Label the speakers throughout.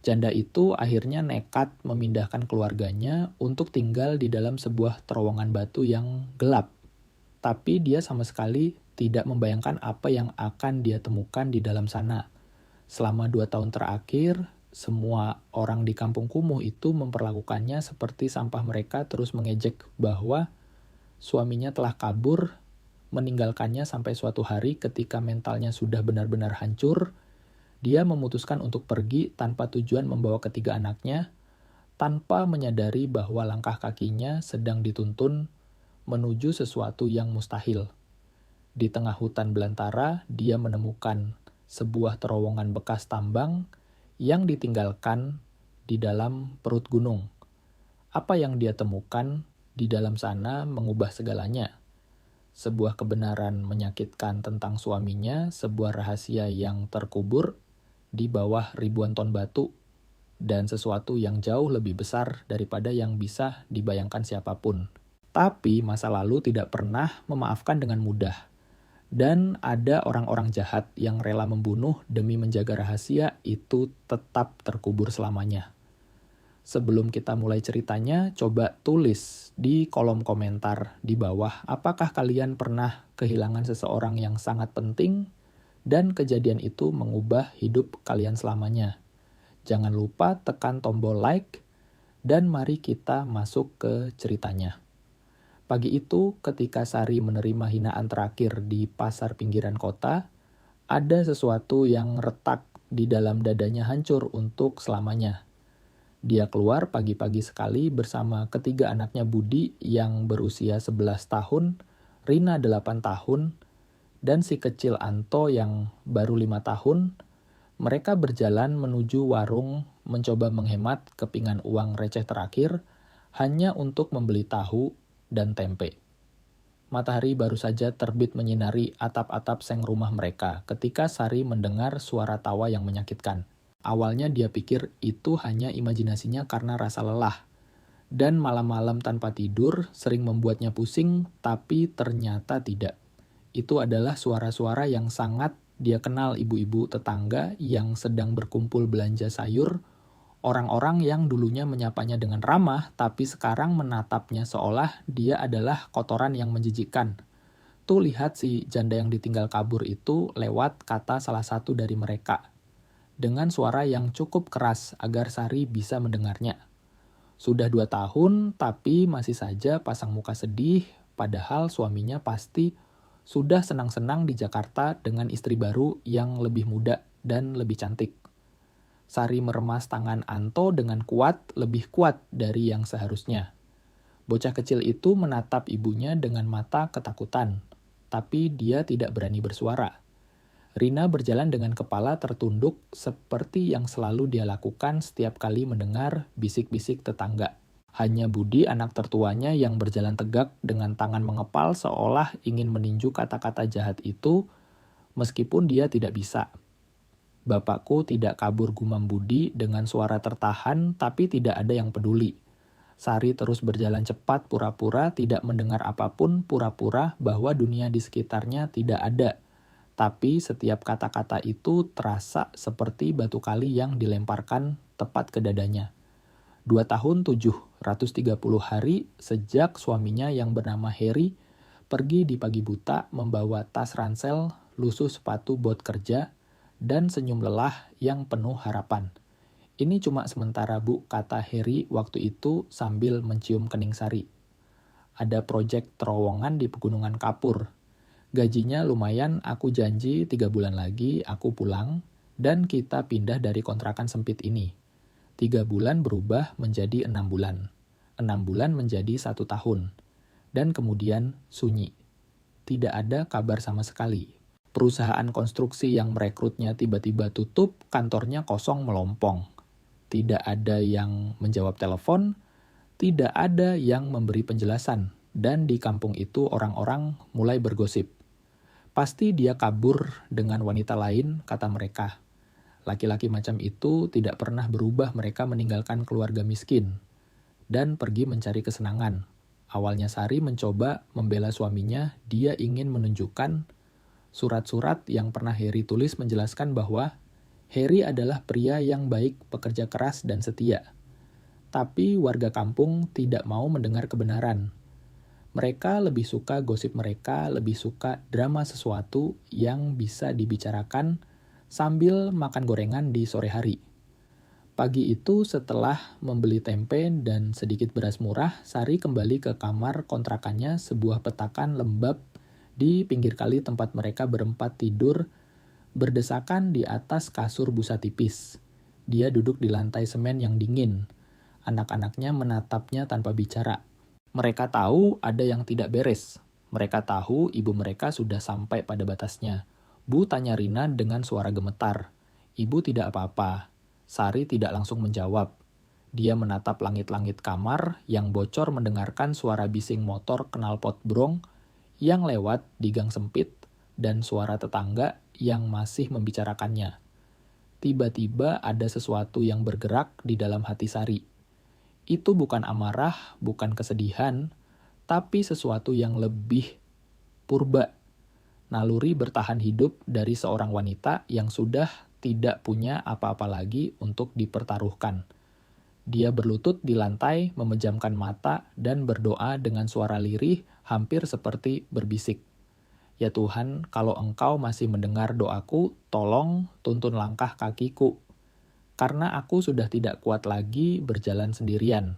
Speaker 1: Janda itu akhirnya nekat memindahkan keluarganya untuk tinggal di dalam sebuah terowongan batu yang gelap. Tapi dia sama sekali tidak membayangkan apa yang akan dia temukan di dalam sana. Selama 2 tahun terakhir, semua orang di kampung kumuh itu memperlakukannya seperti sampah. Mereka terus mengejek bahwa suaminya telah kabur, meninggalkannya sampai suatu hari ketika mentalnya sudah benar-benar hancur. Dia memutuskan untuk pergi tanpa tujuan membawa ketiga anaknya, tanpa menyadari bahwa langkah kakinya sedang dituntun menuju sesuatu yang mustahil. Di tengah hutan belantara, dia menemukan sebuah terowongan bekas tambang yang ditinggalkan di dalam perut gunung. Apa yang dia temukan di dalam sana mengubah segalanya. Sebuah kebenaran menyakitkan tentang suaminya, sebuah rahasia yang terkubur di bawah ribuan ton batu, dan sesuatu yang jauh lebih besar daripada yang bisa dibayangkan siapapun. Tapi masa lalu tidak pernah memaafkan dengan mudah. Dan ada orang-orang jahat yang rela membunuh demi menjaga rahasia itu tetap terkubur selamanya. Sebelum kita mulai ceritanya, coba tulis di kolom komentar di bawah apakah kalian pernah kehilangan seseorang yang sangat penting dan kejadian itu mengubah hidup kalian selamanya. Jangan lupa tekan tombol like dan mari kita masuk ke ceritanya. Pagi itu ketika Sari menerima hinaan terakhir di pasar pinggiran kota, ada sesuatu yang retak di dalam dadanya hancur untuk selamanya. Dia keluar pagi-pagi sekali bersama ketiga anaknya Budi yang berusia 11 tahun, Rina 8 tahun, dan si kecil Anto yang baru 5 tahun. Mereka berjalan menuju warung mencoba menghemat kepingan uang receh terakhir hanya untuk membeli tahu dan tempe. Matahari baru saja terbit menyinari atap-atap seng rumah mereka ketika Sari mendengar suara tawa yang menyakitkan. Awalnya dia pikir itu hanya imajinasinya karena rasa lelah. Dan malam-malam tanpa tidur sering membuatnya pusing, tapi ternyata tidak. Itu adalah suara-suara yang sangat dia kenal, ibu-ibu tetangga yang sedang berkumpul belanja sayur, orang-orang yang dulunya menyapanya dengan ramah, tapi sekarang menatapnya seolah dia adalah kotoran yang menjijikkan. Tuh lihat si janda yang ditinggal kabur itu lewat kata salah satu dari mereka, dengan suara yang cukup keras agar Sari bisa mendengarnya. Sudah 2 tahun, tapi masih saja pasang muka sedih, padahal suaminya pasti sudah senang-senang di Jakarta dengan istri baru yang lebih muda dan lebih cantik. Sari meremas tangan Anto dengan kuat, lebih kuat dari yang seharusnya. Bocah kecil itu menatap ibunya dengan mata ketakutan, tapi dia tidak berani bersuara. Rina berjalan dengan kepala tertunduk seperti yang selalu dia lakukan setiap kali mendengar bisik-bisik tetangga. Hanya Budi, anak tertuanya, yang berjalan tegak dengan tangan mengepal seolah ingin meninju kata-kata jahat itu, meskipun dia tidak bisa. Bapakku tidak kabur, gumam Budi dengan suara tertahan, tapi tidak ada yang peduli. Sari terus berjalan cepat, pura-pura tidak mendengar apapun, pura-pura bahwa dunia di sekitarnya tidak ada. Tapi setiap kata-kata itu terasa seperti batu kali yang dilemparkan tepat ke dadanya. 2 tahun 730 hari sejak suaminya yang bernama Heri pergi di pagi buta membawa tas ransel, lusuh sepatu bot kerja, dan senyum lelah yang penuh harapan. Ini cuma sementara, Bu, kata Heri waktu itu sambil mencium kening Sari. Ada proyek terowongan di Pegunungan Kapur. Gajinya lumayan, aku janji 3 bulan lagi aku pulang dan kita pindah dari kontrakan sempit ini. 3 bulan berubah menjadi 6 bulan. 6 bulan menjadi 1 tahun. Dan kemudian sunyi. Tidak ada kabar sama sekali. Perusahaan konstruksi yang merekrutnya tiba-tiba tutup, kantornya kosong melompong. Tidak ada yang menjawab telepon, tidak ada yang memberi penjelasan. Dan di kampung itu orang-orang mulai bergosip. Pasti dia kabur dengan wanita lain, kata mereka. Laki-laki macam itu tidak pernah berubah, mereka meninggalkan keluarga miskin dan pergi mencari kesenangan. Awalnya Sari mencoba membela suaminya, dia ingin menunjukkan surat-surat yang pernah Heri tulis menjelaskan bahwa Harry adalah pria yang baik, pekerja keras, dan setia. Tapi warga kampung tidak mau mendengar kebenaran. Mereka lebih suka gosip, mereka lebih suka drama sesuatu yang bisa dibicarakan sambil makan gorengan di sore hari. Pagi itu setelah membeli tempe dan sedikit beras murah, Sari kembali ke kamar kontrakannya, sebuah petakan lembab di pinggir kali tempat mereka berempat tidur berdesakan di atas kasur busa tipis. Dia duduk di lantai semen yang dingin. Anak-anaknya menatapnya tanpa bicara. Mereka tahu ada yang tidak beres. Mereka tahu ibu mereka sudah sampai pada batasnya. Bu, tanya Rina dengan suara gemetar. Ibu tidak apa-apa. Sari tidak langsung menjawab. Dia menatap langit-langit kamar yang bocor mendengarkan suara bising motor knalpot brong yang lewat di gang sempit dan suara tetangga yang masih membicarakannya. Tiba-tiba ada sesuatu yang bergerak di dalam hati Sari. Itu bukan amarah, bukan kesedihan, tapi sesuatu yang lebih purba. Naluri bertahan hidup dari seorang wanita yang sudah tidak punya apa-apa lagi untuk dipertaruhkan. Dia berlutut di lantai, memejamkan mata, dan berdoa dengan suara lirih, hampir seperti berbisik. Ya Tuhan, kalau Engkau masih mendengar doaku, tolong tuntun langkah kakiku. Karena aku sudah tidak kuat lagi berjalan sendirian.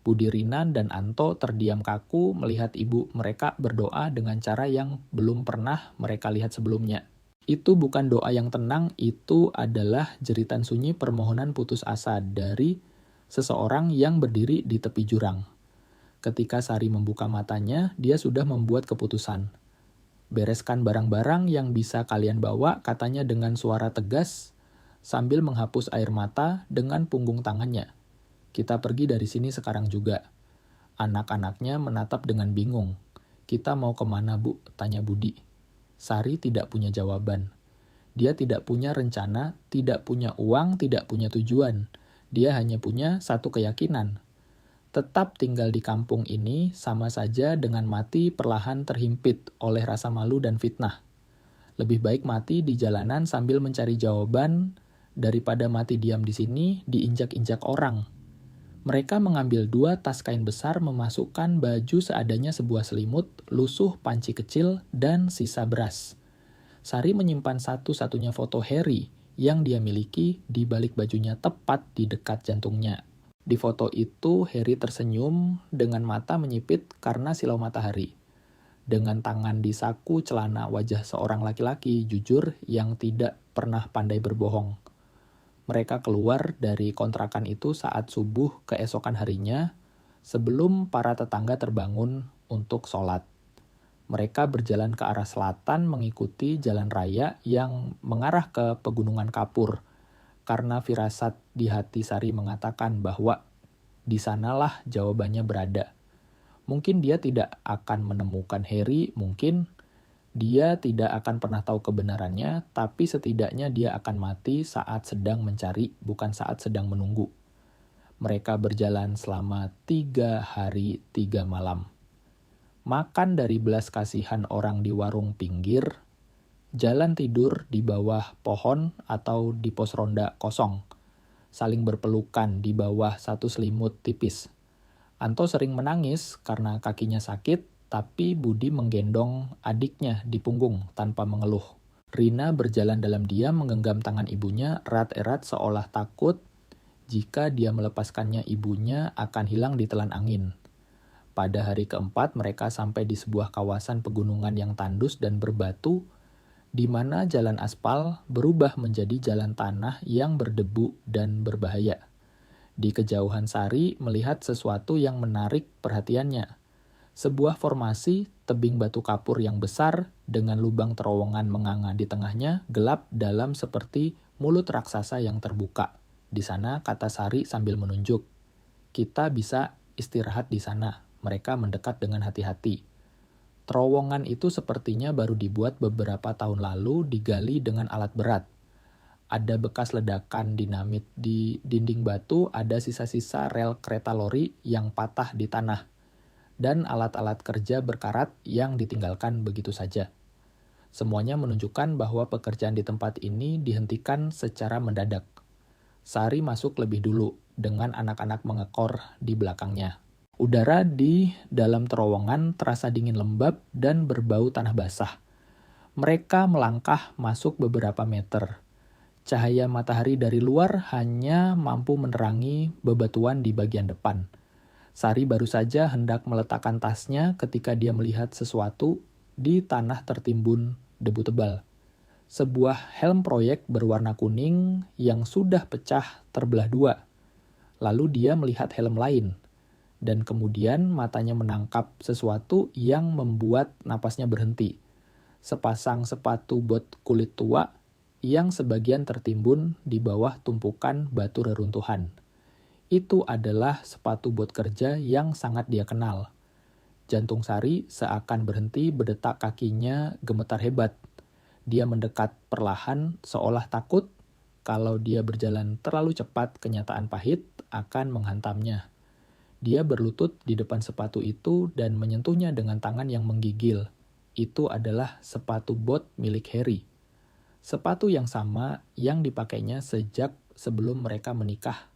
Speaker 1: Budi, Rina, dan Anto terdiam kaku melihat ibu mereka berdoa dengan cara yang belum pernah mereka lihat sebelumnya. Itu bukan doa yang tenang, itu adalah jeritan sunyi permohonan putus asa dari seseorang yang berdiri di tepi jurang. Ketika Sari membuka matanya, dia sudah membuat keputusan. Bereskan barang-barang yang bisa kalian bawa, katanya dengan suara tegas, sambil menghapus air mata dengan punggung tangannya. Kita pergi dari sini sekarang juga. Anak-anaknya menatap dengan bingung. Kita mau kemana, Bu? Tanya Budi. Sari tidak punya jawaban. Dia tidak punya rencana, tidak punya uang, tidak punya tujuan. Dia hanya punya satu keyakinan. Tetap tinggal di kampung ini sama saja dengan mati perlahan terhimpit oleh rasa malu dan fitnah. Lebih baik mati di jalanan sambil mencari jawaban daripada mati diam di sini diinjak-injak orang. Mereka mengambil 2 tas kain besar, memasukkan baju seadanya, sebuah selimut, lusuh, panci kecil, dan sisa beras. Sari menyimpan satu-satunya foto Harry yang dia miliki di balik bajunya tepat di dekat jantungnya. Di foto itu, Harry tersenyum dengan mata menyipit karena silau matahari. Dengan tangan di saku celana, wajah seorang laki-laki jujur yang tidak pernah pandai berbohong. Mereka keluar dari kontrakan itu saat subuh keesokan harinya, sebelum para tetangga terbangun untuk sholat. Mereka berjalan ke arah selatan mengikuti jalan raya yang mengarah ke Pegunungan Kapur, karena firasat di hati Sari mengatakan bahwa di sanalah jawabannya berada. Mungkin dia tidak akan menemukan Harry, mungkin dia tidak akan pernah tahu kebenarannya, tapi setidaknya dia akan mati saat sedang mencari, bukan saat sedang menunggu. Mereka berjalan selama 3 hari 3 malam. Makan dari belas kasihan orang di warung pinggir, jalan tidur di bawah pohon atau di pos ronda kosong, saling berpelukan di bawah satu selimut tipis. Anto sering menangis karena kakinya sakit, tapi Budi menggendong adiknya di punggung tanpa mengeluh. Rina berjalan dalam diam menggenggam tangan ibunya erat-erat seolah takut jika dia melepaskannya ibunya akan hilang ditelan angin. Pada hari keempat mereka sampai di sebuah kawasan pegunungan yang tandus dan berbatu, di mana jalan aspal berubah menjadi jalan tanah yang berdebu dan berbahaya. Di kejauhan Sari melihat sesuatu yang menarik perhatiannya. Sebuah formasi tebing batu kapur yang besar dengan lubang terowongan menganga di tengahnya, gelap dalam seperti mulut raksasa yang terbuka. Di sana, kata Sari sambil menunjuk. Kita bisa istirahat di sana. Mereka mendekat dengan hati-hati. Terowongan itu sepertinya baru dibuat beberapa tahun lalu, digali dengan alat berat. Ada bekas ledakan dinamit di dinding batu, ada sisa-sisa rel kereta lori yang patah di tanah, dan alat-alat kerja berkarat yang ditinggalkan begitu saja. Semuanya menunjukkan bahwa pekerjaan di tempat ini dihentikan secara mendadak. Sari masuk lebih dulu dengan anak-anak mengekor di belakangnya. Udara di dalam terowongan terasa dingin lembab dan berbau tanah basah. Mereka melangkah masuk beberapa meter. Cahaya matahari dari luar hanya mampu menerangi bebatuan di bagian depan. Sari baru saja hendak meletakkan tasnya ketika dia melihat sesuatu di tanah tertimbun debu tebal. Sebuah helm proyek berwarna kuning yang sudah pecah terbelah dua. Lalu dia melihat helm lain. Dan kemudian matanya menangkap sesuatu yang membuat napasnya berhenti. Sepasang sepatu bot kulit tua yang sebagian tertimbun di bawah tumpukan batu reruntuhan. Itu adalah sepatu bot kerja yang sangat dia kenal. Jantung Sari seakan berhenti berdetak, kakinya gemetar hebat. Dia mendekat perlahan seolah takut kalau dia berjalan terlalu cepat kenyataan pahit akan menghantamnya. Dia berlutut di depan sepatu itu dan menyentuhnya dengan tangan yang menggigil. Itu adalah sepatu bot milik Harry. Sepatu yang sama yang dipakainya sejak sebelum mereka menikah.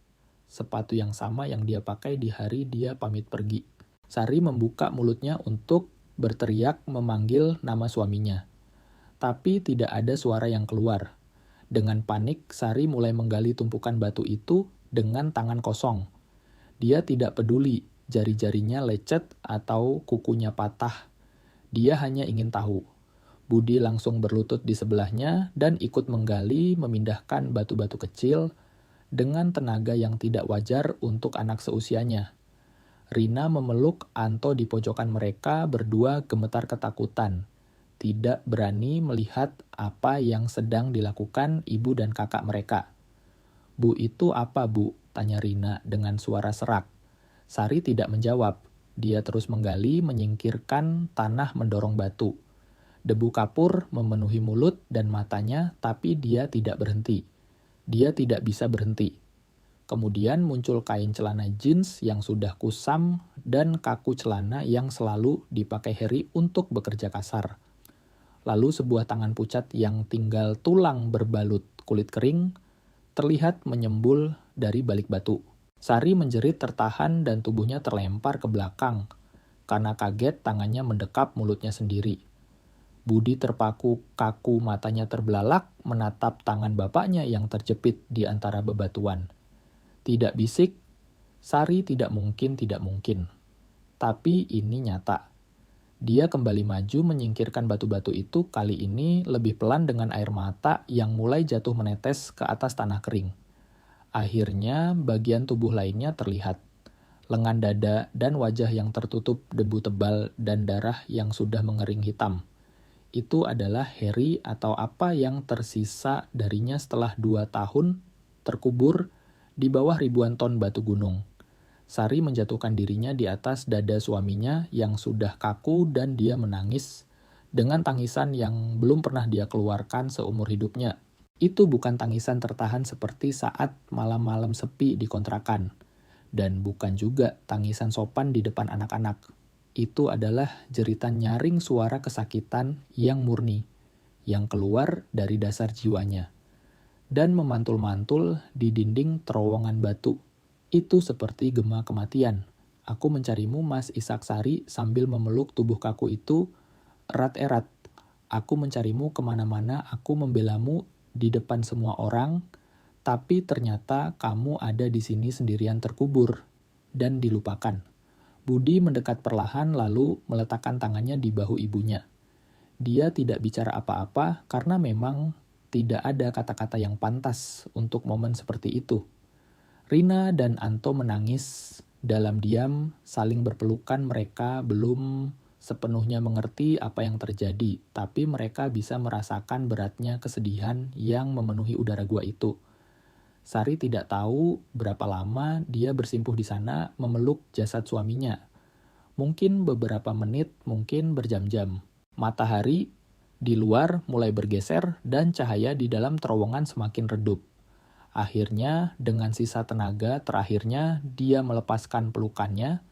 Speaker 1: Sepatu yang sama yang dia pakai di hari dia pamit pergi. Sari membuka mulutnya untuk berteriak memanggil nama suaminya. Tapi tidak ada suara yang keluar. Dengan panik, Sari mulai menggali tumpukan batu itu dengan tangan kosong. Dia tidak peduli jari-jarinya lecet atau kukunya patah. Dia hanya ingin tahu. Budi langsung berlutut di sebelahnya dan ikut menggali, memindahkan batu-batu kecil dengan tenaga yang tidak wajar untuk anak seusianya. Rina memeluk Anto di pojokan mereka, berdua gemetar ketakutan. Tidak berani melihat apa yang sedang dilakukan ibu dan kakak mereka. "Bu, itu apa, Bu?" tanya Rina dengan suara serak. Sari tidak menjawab. Dia terus menggali, menyingkirkan tanah, mendorong batu. Debu kapur memenuhi mulut dan matanya, tapi dia tidak berhenti. Dia tidak bisa berhenti. Kemudian muncul kain celana jeans yang sudah kusam dan kaku celana yang selalu dipakai Harry untuk bekerja kasar. Lalu sebuah tangan pucat yang tinggal tulang berbalut kulit kering terlihat menyembul dari balik batu. Sari menjerit tertahan dan tubuhnya terlempar ke belakang. Karena kaget, tangannya mendekap mulutnya sendiri. Budi terpaku kaku, matanya terbelalak menatap tangan bapaknya yang terjepit di antara bebatuan. Tidak bisik, Sari tidak mungkin. Tapi ini nyata. Dia kembali maju menyingkirkan batu-batu itu, kali ini lebih pelan dengan air mata yang mulai jatuh menetes ke atas tanah kering. Akhirnya bagian tubuh lainnya terlihat. Lengan dada dan wajah yang tertutup debu tebal dan darah yang sudah mengering hitam. Itu adalah Harry atau apa yang tersisa darinya setelah 2 tahun terkubur di bawah ribuan ton batu gunung. Sari menjatuhkan dirinya di atas dada suaminya yang sudah kaku dan dia menangis dengan tangisan yang belum pernah dia keluarkan seumur hidupnya. Itu bukan tangisan tertahan seperti saat malam-malam sepi di kontrakan. Dan bukan juga tangisan sopan di depan anak-anak. Itu adalah jeritan nyaring suara kesakitan yang murni, yang keluar dari dasar jiwanya. Dan memantul-mantul di dinding terowongan batu. Itu seperti gema kematian. "Aku mencarimu, Mas Ishak Sari," sambil memeluk tubuh kaku itu erat-erat. "Aku mencarimu kemana-mana, aku membelamu di depan semua orang, tapi ternyata kamu ada di sini sendirian terkubur dan dilupakan." Budi mendekat perlahan lalu meletakkan tangannya di bahu ibunya. Dia tidak bicara apa-apa karena memang tidak ada kata-kata yang pantas untuk momen seperti itu. Rina dan Anto menangis dalam diam, saling berpelukan. Mereka belum sepenuhnya mengerti apa yang terjadi, tapi mereka bisa merasakan beratnya kesedihan yang memenuhi udara gua itu. Sari tidak tahu berapa lama dia bersimpuh di sana memeluk jasad suaminya. Mungkin beberapa menit, mungkin berjam-jam. Matahari di luar mulai bergeser dan cahaya di dalam terowongan semakin redup. Akhirnya, dengan sisa tenaga terakhirnya, dia melepaskan pelukannya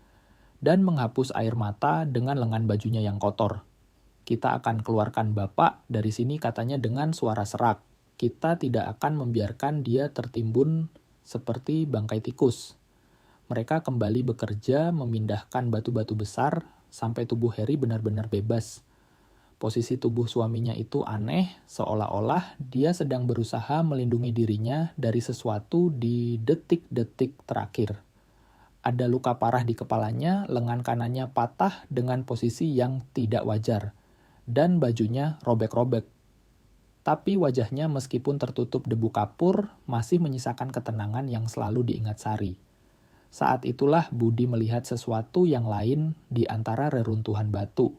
Speaker 1: dan menghapus air mata dengan lengan bajunya yang kotor. Kita akan keluarkan Bapak dari sini katanya dengan suara serak. Kita tidak akan membiarkan dia tertimbun seperti bangkai tikus. Mereka kembali bekerja memindahkan batu-batu besar sampai tubuh Harry benar-benar bebas. Posisi tubuh suaminya itu aneh, seolah-olah dia sedang berusaha melindungi dirinya dari sesuatu di detik-detik terakhir. Ada luka parah di kepalanya, lengan kanannya patah dengan posisi yang tidak wajar, dan bajunya robek-robek. Tapi wajahnya meskipun tertutup debu kapur, masih menyisakan ketenangan yang selalu diingat Sari. Saat itulah Budi melihat sesuatu yang lain di antara reruntuhan batu.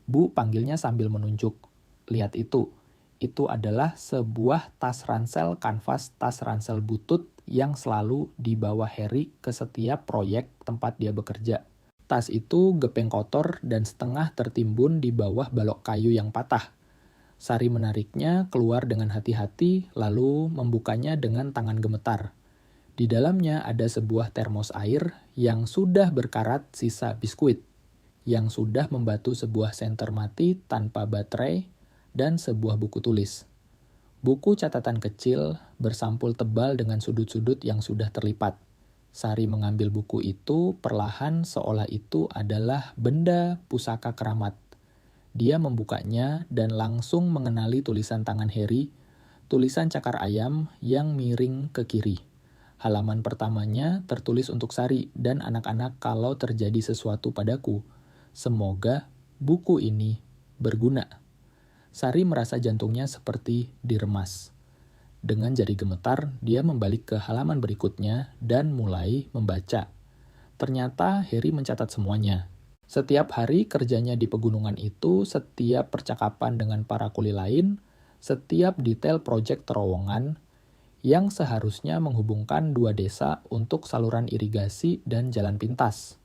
Speaker 1: Bu panggilnya sambil menunjuk. Lihat itu. Itu adalah sebuah tas ransel kanvas tas ransel butut yang selalu dibawa Harry ke setiap proyek tempat dia bekerja. Tas itu gepeng kotor dan setengah tertimbun di bawah balok kayu yang patah. Sari menariknya keluar dengan hati-hati lalu membukanya dengan tangan gemetar. Di dalamnya ada sebuah termos air yang sudah berkarat sisa biskuit, yang sudah membatu sebuah senter mati tanpa baterai, dan sebuah buku tulis. Buku catatan kecil bersampul tebal dengan sudut-sudut yang sudah terlipat. Sari mengambil buku itu perlahan seolah itu adalah benda pusaka keramat. Dia membukanya dan langsung mengenali tulisan tangan Harry, tulisan cakar ayam yang miring ke kiri. Halaman pertamanya tertulis untuk Sari dan anak-anak kalau terjadi sesuatu padaku. Semoga buku ini berguna. Sari merasa jantungnya seperti diremas. Dengan jari gemetar, dia membalik ke halaman berikutnya dan mulai membaca. Ternyata Harry mencatat semuanya. Setiap hari kerjanya di pegunungan itu, setiap percakapan dengan para kuli lain, setiap detail proyek terowongan, yang seharusnya menghubungkan dua desa untuk saluran irigasi dan jalan pintas.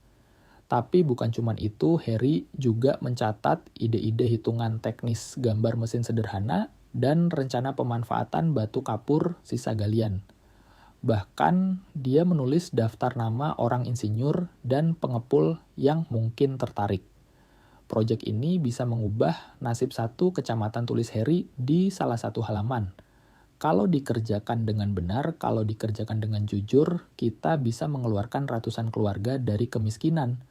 Speaker 1: Tapi bukan cuma itu, Harry juga mencatat ide-ide hitungan teknis gambar mesin sederhana dan rencana pemanfaatan batu kapur sisa galian. Bahkan, dia menulis daftar nama orang insinyur dan pengepul yang mungkin tertarik. Proyek ini bisa mengubah nasib satu kecamatan tulis Harry di salah satu halaman. Kalau dikerjakan dengan benar, kalau dikerjakan dengan jujur, kita bisa mengeluarkan ratusan keluarga dari kemiskinan.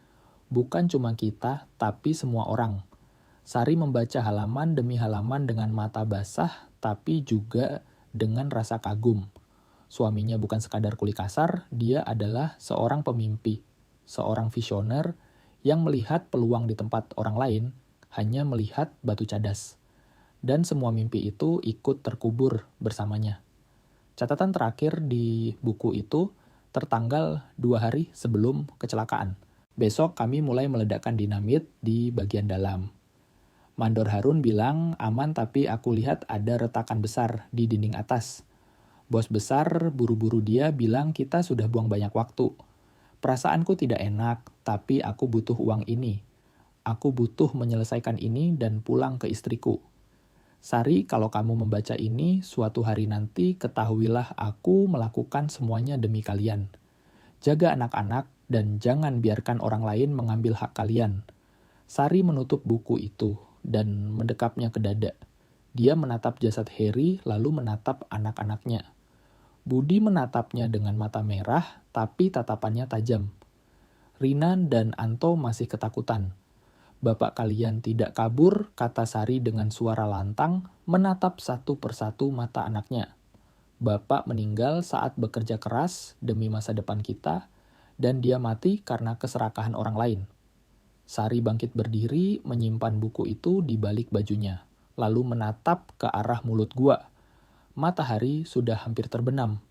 Speaker 1: Bukan cuma kita, tapi semua orang. Sari membaca halaman demi halaman dengan mata basah, tapi juga dengan rasa kagum. Suaminya bukan sekadar kuli kasar, dia adalah seorang pemimpi, seorang visioner yang melihat peluang di tempat orang lain, hanya melihat batu cadas. Dan semua mimpi itu ikut terkubur bersamanya. Catatan terakhir di buku itu tertanggal 2 hari sebelum kecelakaan. Besok kami mulai meledakkan dinamit di bagian dalam. Mandor Harun bilang aman tapi aku lihat ada retakan besar di dinding atas. Bos besar buru-buru dia bilang kita sudah buang banyak waktu. Perasaanku tidak enak, tapi aku butuh uang ini. Aku butuh menyelesaikan ini dan pulang ke istriku. Sari, kalau kamu membaca ini, suatu hari nanti ketahuilah aku melakukan semuanya demi kalian. Jaga anak-anak dan jangan biarkan orang lain mengambil hak kalian. Sari menutup buku itu dan mendekapnya ke dada. Dia menatap jasad Harry lalu menatap anak-anaknya. Budi menatapnya dengan mata merah, tapi tatapannya tajam. Rina dan Anto masih ketakutan. Bapak kalian tidak kabur, kata Sari dengan suara lantang, menatap satu persatu mata anaknya. Bapak meninggal saat bekerja keras demi masa depan kita, dan dia mati karena keserakahan orang lain. Sari bangkit berdiri, menyimpan buku itu di balik bajunya, lalu menatap ke arah mulut gua. Matahari sudah hampir terbenam.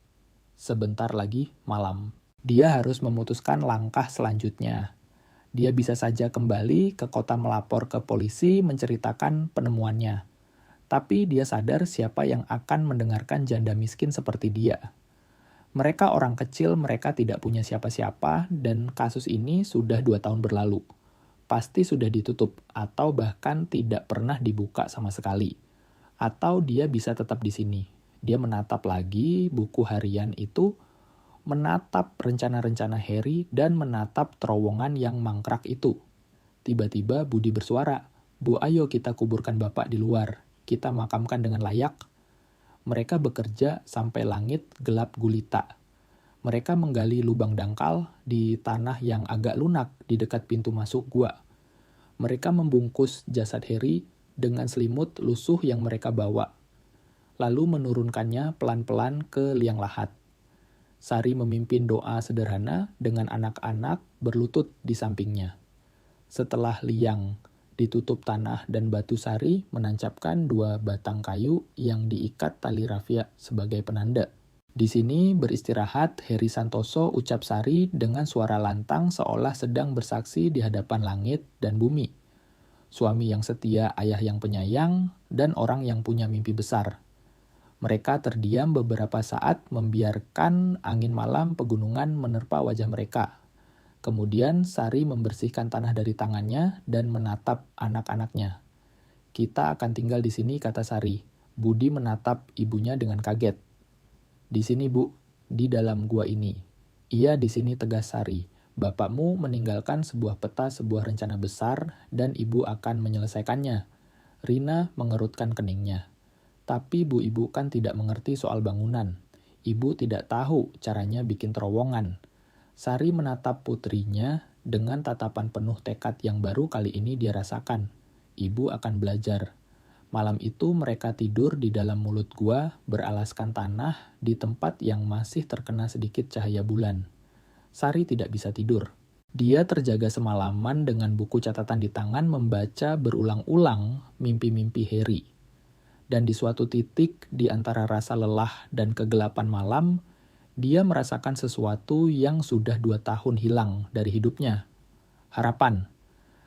Speaker 1: Sebentar lagi malam. Dia harus memutuskan langkah selanjutnya. Dia bisa saja kembali ke kota melapor ke polisi menceritakan penemuannya. Tapi dia sadar siapa yang akan mendengarkan janda miskin seperti dia. Mereka orang kecil, mereka tidak punya siapa-siapa, dan kasus ini sudah 2 tahun berlalu. Pasti sudah ditutup, atau bahkan tidak pernah dibuka sama sekali. Atau dia bisa tetap di sini. Dia menatap lagi buku harian itu, menatap rencana-rencana Harry dan menatap terowongan yang mangkrak itu. Tiba-tiba Budi bersuara, Bu, ayo kita kuburkan Bapak di luar, kita makamkan dengan layak. Mereka bekerja sampai langit gelap gulita. Mereka menggali lubang dangkal di tanah yang agak lunak di dekat pintu masuk gua. Mereka membungkus jasad Harry dengan selimut lusuh yang mereka bawa, lalu menurunkannya pelan-pelan ke liang lahat. Sari memimpin doa sederhana dengan anak-anak berlutut di sampingnya. Setelah liang ditutup tanah dan batu, Sari menancapkan 2 batang kayu yang diikat tali rafia sebagai penanda. Di sini beristirahat Heri Santoso, ucap Sari dengan suara lantang seolah sedang bersaksi di hadapan langit dan bumi. Suami yang setia, ayah yang penyayang, dan orang yang punya mimpi besar. Mereka terdiam beberapa saat membiarkan angin malam pegunungan menerpa wajah mereka. Kemudian Sari membersihkan tanah dari tangannya dan menatap anak-anaknya. Kita akan tinggal di sini, kata Sari. Budi menatap ibunya dengan kaget. Di sini, Bu, di dalam gua ini. Iya, di sini, tegas Sari. Bapakmu meninggalkan sebuah peta, sebuah rencana besar, dan ibu akan menyelesaikannya. Rina mengerutkan keningnya. Tapi Bu Ibu kan tidak mengerti soal bangunan. Ibu tidak tahu caranya bikin terowongan. Sari menatap putrinya dengan tatapan penuh tekad yang baru kali ini dia rasakan. Ibu akan belajar. Malam itu mereka tidur di dalam mulut gua beralaskan tanah di tempat yang masih terkena sedikit cahaya bulan. Sari tidak bisa tidur. Dia terjaga semalaman dengan buku catatan di tangan membaca berulang-ulang mimpi-mimpi Harry. Dan di suatu titik di antara rasa lelah dan kegelapan malam, dia merasakan sesuatu yang sudah 2 tahun hilang dari hidupnya. Harapan.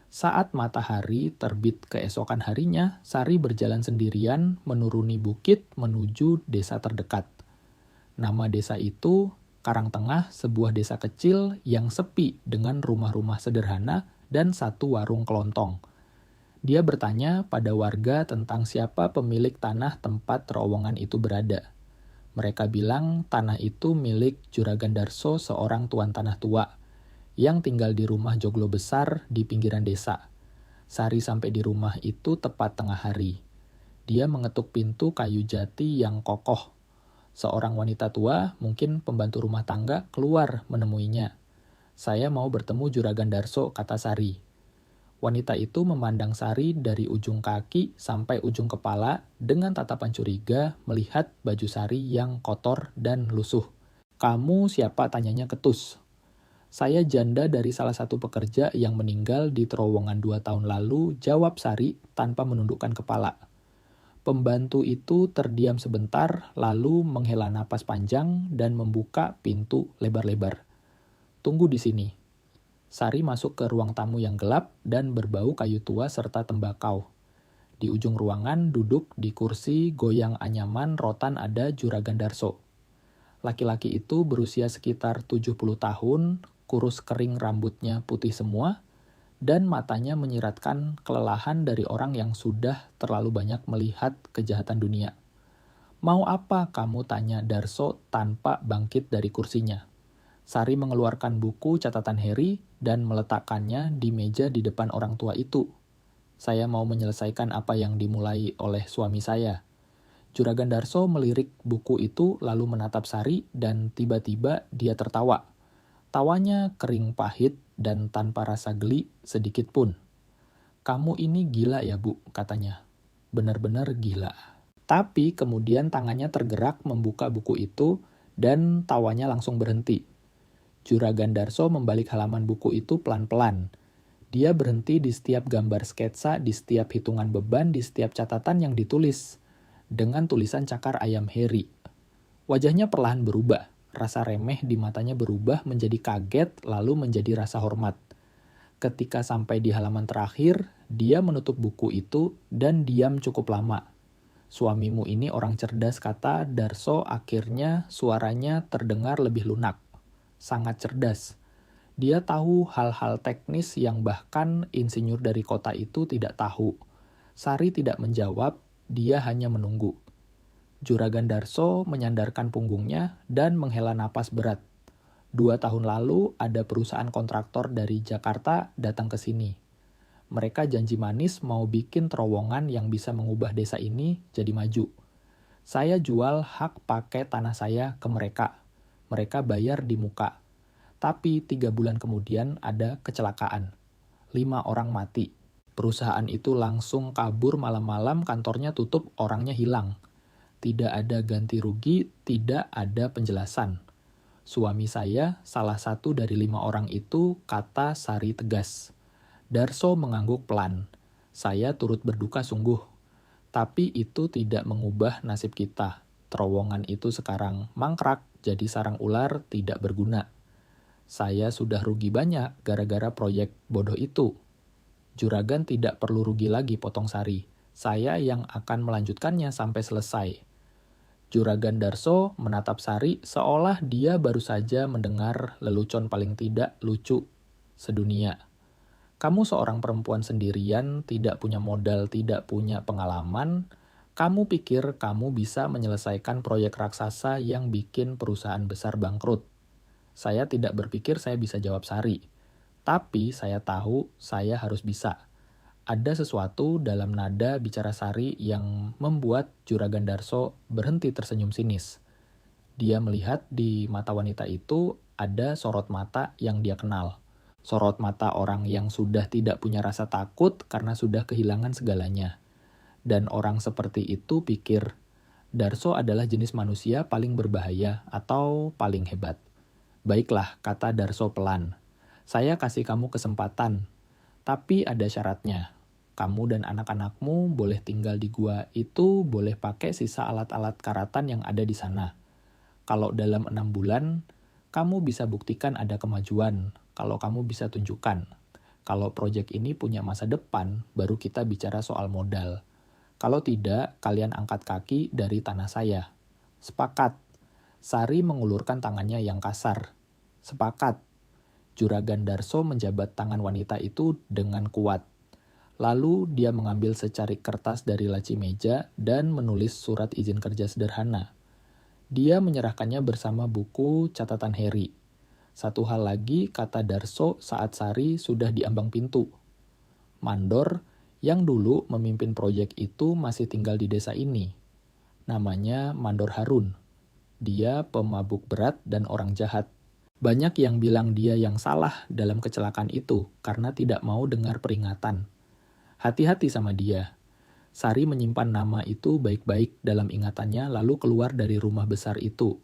Speaker 1: Saat matahari terbit keesokan harinya, Sari berjalan sendirian menuruni bukit menuju desa terdekat. Nama desa itu Karangtengah, sebuah desa kecil yang sepi dengan rumah-rumah sederhana dan satu warung kelontong. Dia bertanya pada warga tentang siapa pemilik tanah tempat terowongan itu berada. Mereka bilang tanah itu milik Juragan Darso, seorang tuan tanah tua, yang tinggal di rumah joglo besar di pinggiran desa. Sari sampai di rumah itu tepat tengah hari. Dia mengetuk pintu kayu jati yang kokoh. Seorang wanita tua, mungkin pembantu rumah tangga, keluar menemuinya. Saya mau bertemu Juragan Darso, kata Sari. Wanita itu memandang Sari dari ujung kaki sampai ujung kepala dengan tatapan curiga melihat baju Sari yang kotor dan lusuh. Kamu siapa? Tanyanya ketus. Saya janda dari salah satu pekerja yang meninggal di terowongan 2 tahun lalu, jawab Sari tanpa menundukkan kepala. Pembantu itu terdiam sebentar lalu menghela napas panjang dan membuka pintu lebar-lebar. Tunggu di sini. Sari masuk ke ruang tamu yang gelap dan berbau kayu tua serta tembakau. Di ujung ruangan duduk di kursi goyang anyaman rotan ada Juragan Darso. Laki-laki itu berusia sekitar 70 tahun, kurus kering rambutnya putih semua, dan matanya menyiratkan kelelahan dari orang yang sudah terlalu banyak melihat kejahatan dunia. Mau apa kamu, tanya Darso tanpa bangkit dari kursinya. Sari mengeluarkan buku catatan Harry dan meletakkannya di meja di depan orang tua itu. Saya mau menyelesaikan apa yang dimulai oleh suami saya. Juragan Darso melirik buku itu lalu menatap Sari dan tiba-tiba dia tertawa. Tawanya kering pahit dan tanpa rasa geli sedikit pun. Kamu ini gila ya, Bu, katanya. Benar-benar gila. Tapi kemudian tangannya tergerak membuka buku itu dan tawanya langsung berhenti. Juragan Darso membalik halaman buku itu pelan-pelan. Dia berhenti di setiap gambar sketsa, di setiap hitungan beban, di setiap catatan yang ditulis. Dengan tulisan cakar ayam Harry. Wajahnya perlahan berubah. Rasa remeh di matanya berubah menjadi kaget, lalu menjadi rasa hormat. Ketika sampai di halaman terakhir, dia menutup buku itu dan diam cukup lama. Suamimu ini orang cerdas, kata Darso, akhirnya suaranya terdengar lebih lunak. Sangat cerdas. Dia tahu hal-hal teknis yang bahkan insinyur dari kota itu tidak tahu. Sari tidak menjawab, dia hanya menunggu. Juragan Darso menyandarkan punggungnya dan menghela napas berat. 2 tahun lalu ada perusahaan kontraktor dari Jakarta datang ke sini. Mereka janji manis mau bikin terowongan yang bisa mengubah desa ini jadi maju. Saya jual hak pakai tanah saya ke mereka. Mereka bayar di muka. Tapi 3 bulan kemudian ada kecelakaan. 5 orang mati. Perusahaan itu langsung kabur malam-malam, kantornya tutup, orangnya hilang. Tidak ada ganti rugi, tidak ada penjelasan. Suami saya, salah satu dari 5 orang itu, kata Sari tegas. Darso mengangguk pelan. Saya turut berduka sungguh. Tapi itu tidak mengubah nasib kita. Terowongan itu sekarang mangkrak, jadi sarang ular tidak berguna. Saya sudah rugi banyak gara-gara proyek bodoh itu. Juragan tidak perlu rugi lagi, potong Sari. Saya yang akan melanjutkannya sampai selesai. Juragan Darso menatap Sari seolah dia baru saja mendengar lelucon paling tidak lucu sedunia. Kamu seorang perempuan sendirian, tidak punya modal, tidak punya pengalaman. Kamu pikir kamu bisa menyelesaikan proyek raksasa yang bikin perusahaan besar bangkrut. Saya tidak berpikir saya bisa jawab Sari. Tapi saya tahu saya harus bisa. Ada sesuatu dalam nada bicara Sari yang membuat Juragan Darso berhenti tersenyum sinis. Dia melihat di mata wanita itu ada sorot mata yang dia kenal. Sorot mata orang yang sudah tidak punya rasa takut karena sudah kehilangan segalanya. Dan orang seperti itu pikir, Darso adalah jenis manusia paling berbahaya atau paling hebat. Baiklah, kata Darso pelan. Saya kasih kamu kesempatan, tapi ada syaratnya. Kamu dan anak-anakmu boleh tinggal di gua itu, boleh pakai sisa alat-alat karatan yang ada di sana. Kalau dalam 6 bulan, kamu bisa buktikan ada kemajuan. Kalau kamu bisa tunjukkan. Kalau proyek ini punya masa depan, baru kita bicara soal modal. Kalau tidak, kalian angkat kaki dari tanah saya. Sepakat. Sari mengulurkan tangannya yang kasar. Sepakat. Juragan Darso menjabat tangan wanita itu dengan kuat. Lalu dia mengambil secari kertas dari laci meja dan menulis surat izin kerja sederhana. Dia menyerahkannya bersama buku catatan Heri. Satu hal lagi, kata Darso saat Sari sudah di ambang pintu. Mandor, yang dulu memimpin proyek itu masih tinggal di desa ini. Namanya Mandor Harun. Dia pemabuk berat dan orang jahat. Banyak yang bilang dia yang salah dalam kecelakaan itu karena tidak mau dengar peringatan. Hati-hati sama dia. Sari menyimpan nama itu baik-baik dalam ingatannya lalu keluar dari rumah besar itu.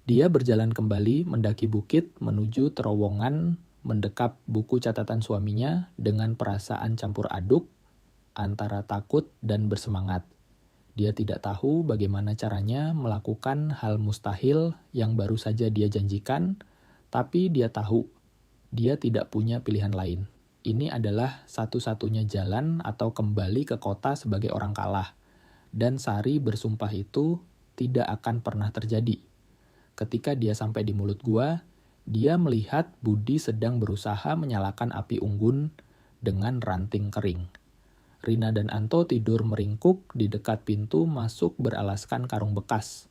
Speaker 1: Dia berjalan kembali mendaki bukit menuju terowongan, mendekap buku catatan suaminya dengan perasaan campur aduk antara takut dan bersemangat. Dia tidak tahu bagaimana caranya melakukan hal mustahil yang baru saja dia janjikan, tapi dia tahu dia tidak punya pilihan lain. Ini adalah satu-satunya jalan atau kembali ke kota sebagai orang kalah. Dan Sari bersumpah itu tidak akan pernah terjadi. Ketika dia sampai di mulut gua, dia melihat Budi sedang berusaha menyalakan api unggun dengan ranting kering. Rina dan Anto tidur meringkuk di dekat pintu masuk beralaskan karung bekas.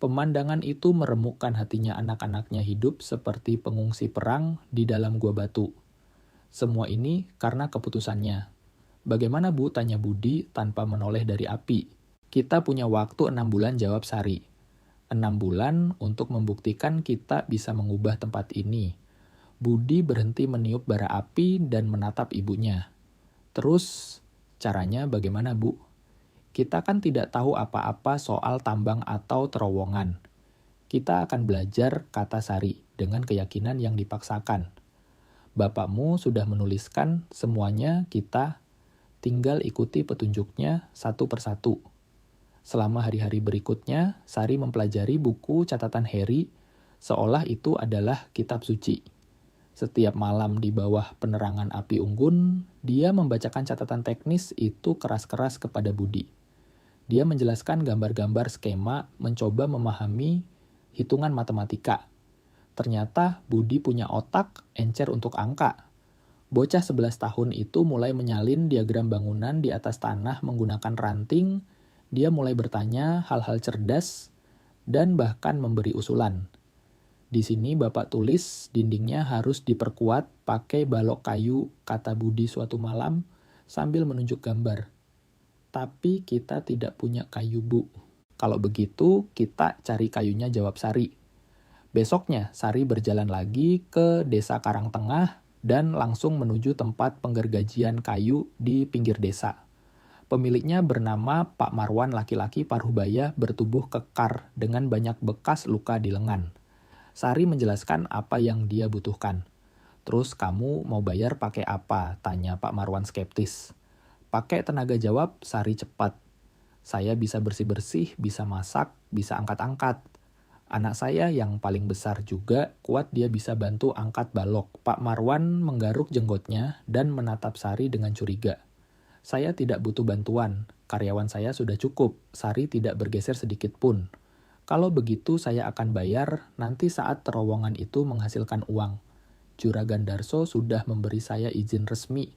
Speaker 1: Pemandangan itu meremukkan hatinya anak-anaknya hidup seperti pengungsi perang di dalam gua batu. Semua ini karena keputusannya. Bagaimana Bu? Tanya Budi tanpa menoleh dari api. Kita punya waktu 6 bulan, jawab Sari. 6 bulan untuk membuktikan kita bisa mengubah tempat ini. Budi berhenti meniup bara api dan menatap ibunya. Terus, caranya bagaimana Bu? Kita kan tidak tahu apa-apa soal tambang atau terowongan. Kita akan belajar, kata Sari, dengan keyakinan yang dipaksakan. Bapakmu sudah menuliskan semuanya, kita tinggal ikuti petunjuknya satu persatu. Selama hari-hari berikutnya, Sari mempelajari buku catatan Heri seolah itu adalah kitab suci. Setiap malam di bawah penerangan api unggun, dia membacakan catatan teknis itu keras-keras kepada Budi. Dia menjelaskan gambar-gambar skema, mencoba memahami hitungan matematika. Ternyata Budi punya otak encer untuk angka. Bocah 11 tahun itu mulai menyalin diagram bangunan di atas tanah menggunakan ranting. Dia mulai bertanya hal-hal cerdas dan bahkan memberi usulan. Di sini Bapak tulis dindingnya harus diperkuat pakai balok kayu, kata Budi suatu malam sambil menunjuk gambar. Tapi kita tidak punya kayu, Bu. Kalau begitu, kita cari kayunya, jawab Sari. Besoknya, Sari berjalan lagi ke desa Karangtengah dan langsung menuju tempat penggergajian kayu di pinggir desa. Pemiliknya bernama Pak Marwan, laki-laki paruh-baya bertubuh kekar dengan banyak bekas luka di lengan. Sari menjelaskan apa yang dia butuhkan. Terus kamu mau bayar pakai apa? Tanya Pak Marwan skeptis. Pakai tenaga, jawab Sari cepat. Saya bisa bersih-bersih, bisa masak, bisa angkat-angkat. Anak saya yang paling besar juga kuat, dia bisa bantu angkat balok. Pak Marwan menggaruk jenggotnya dan menatap Sari dengan curiga. Saya tidak butuh bantuan, karyawan saya sudah cukup. Sari tidak bergeser sedikit pun. Kalau begitu saya akan bayar nanti saat terowongan itu menghasilkan uang. Juragan Darso sudah memberi saya izin resmi.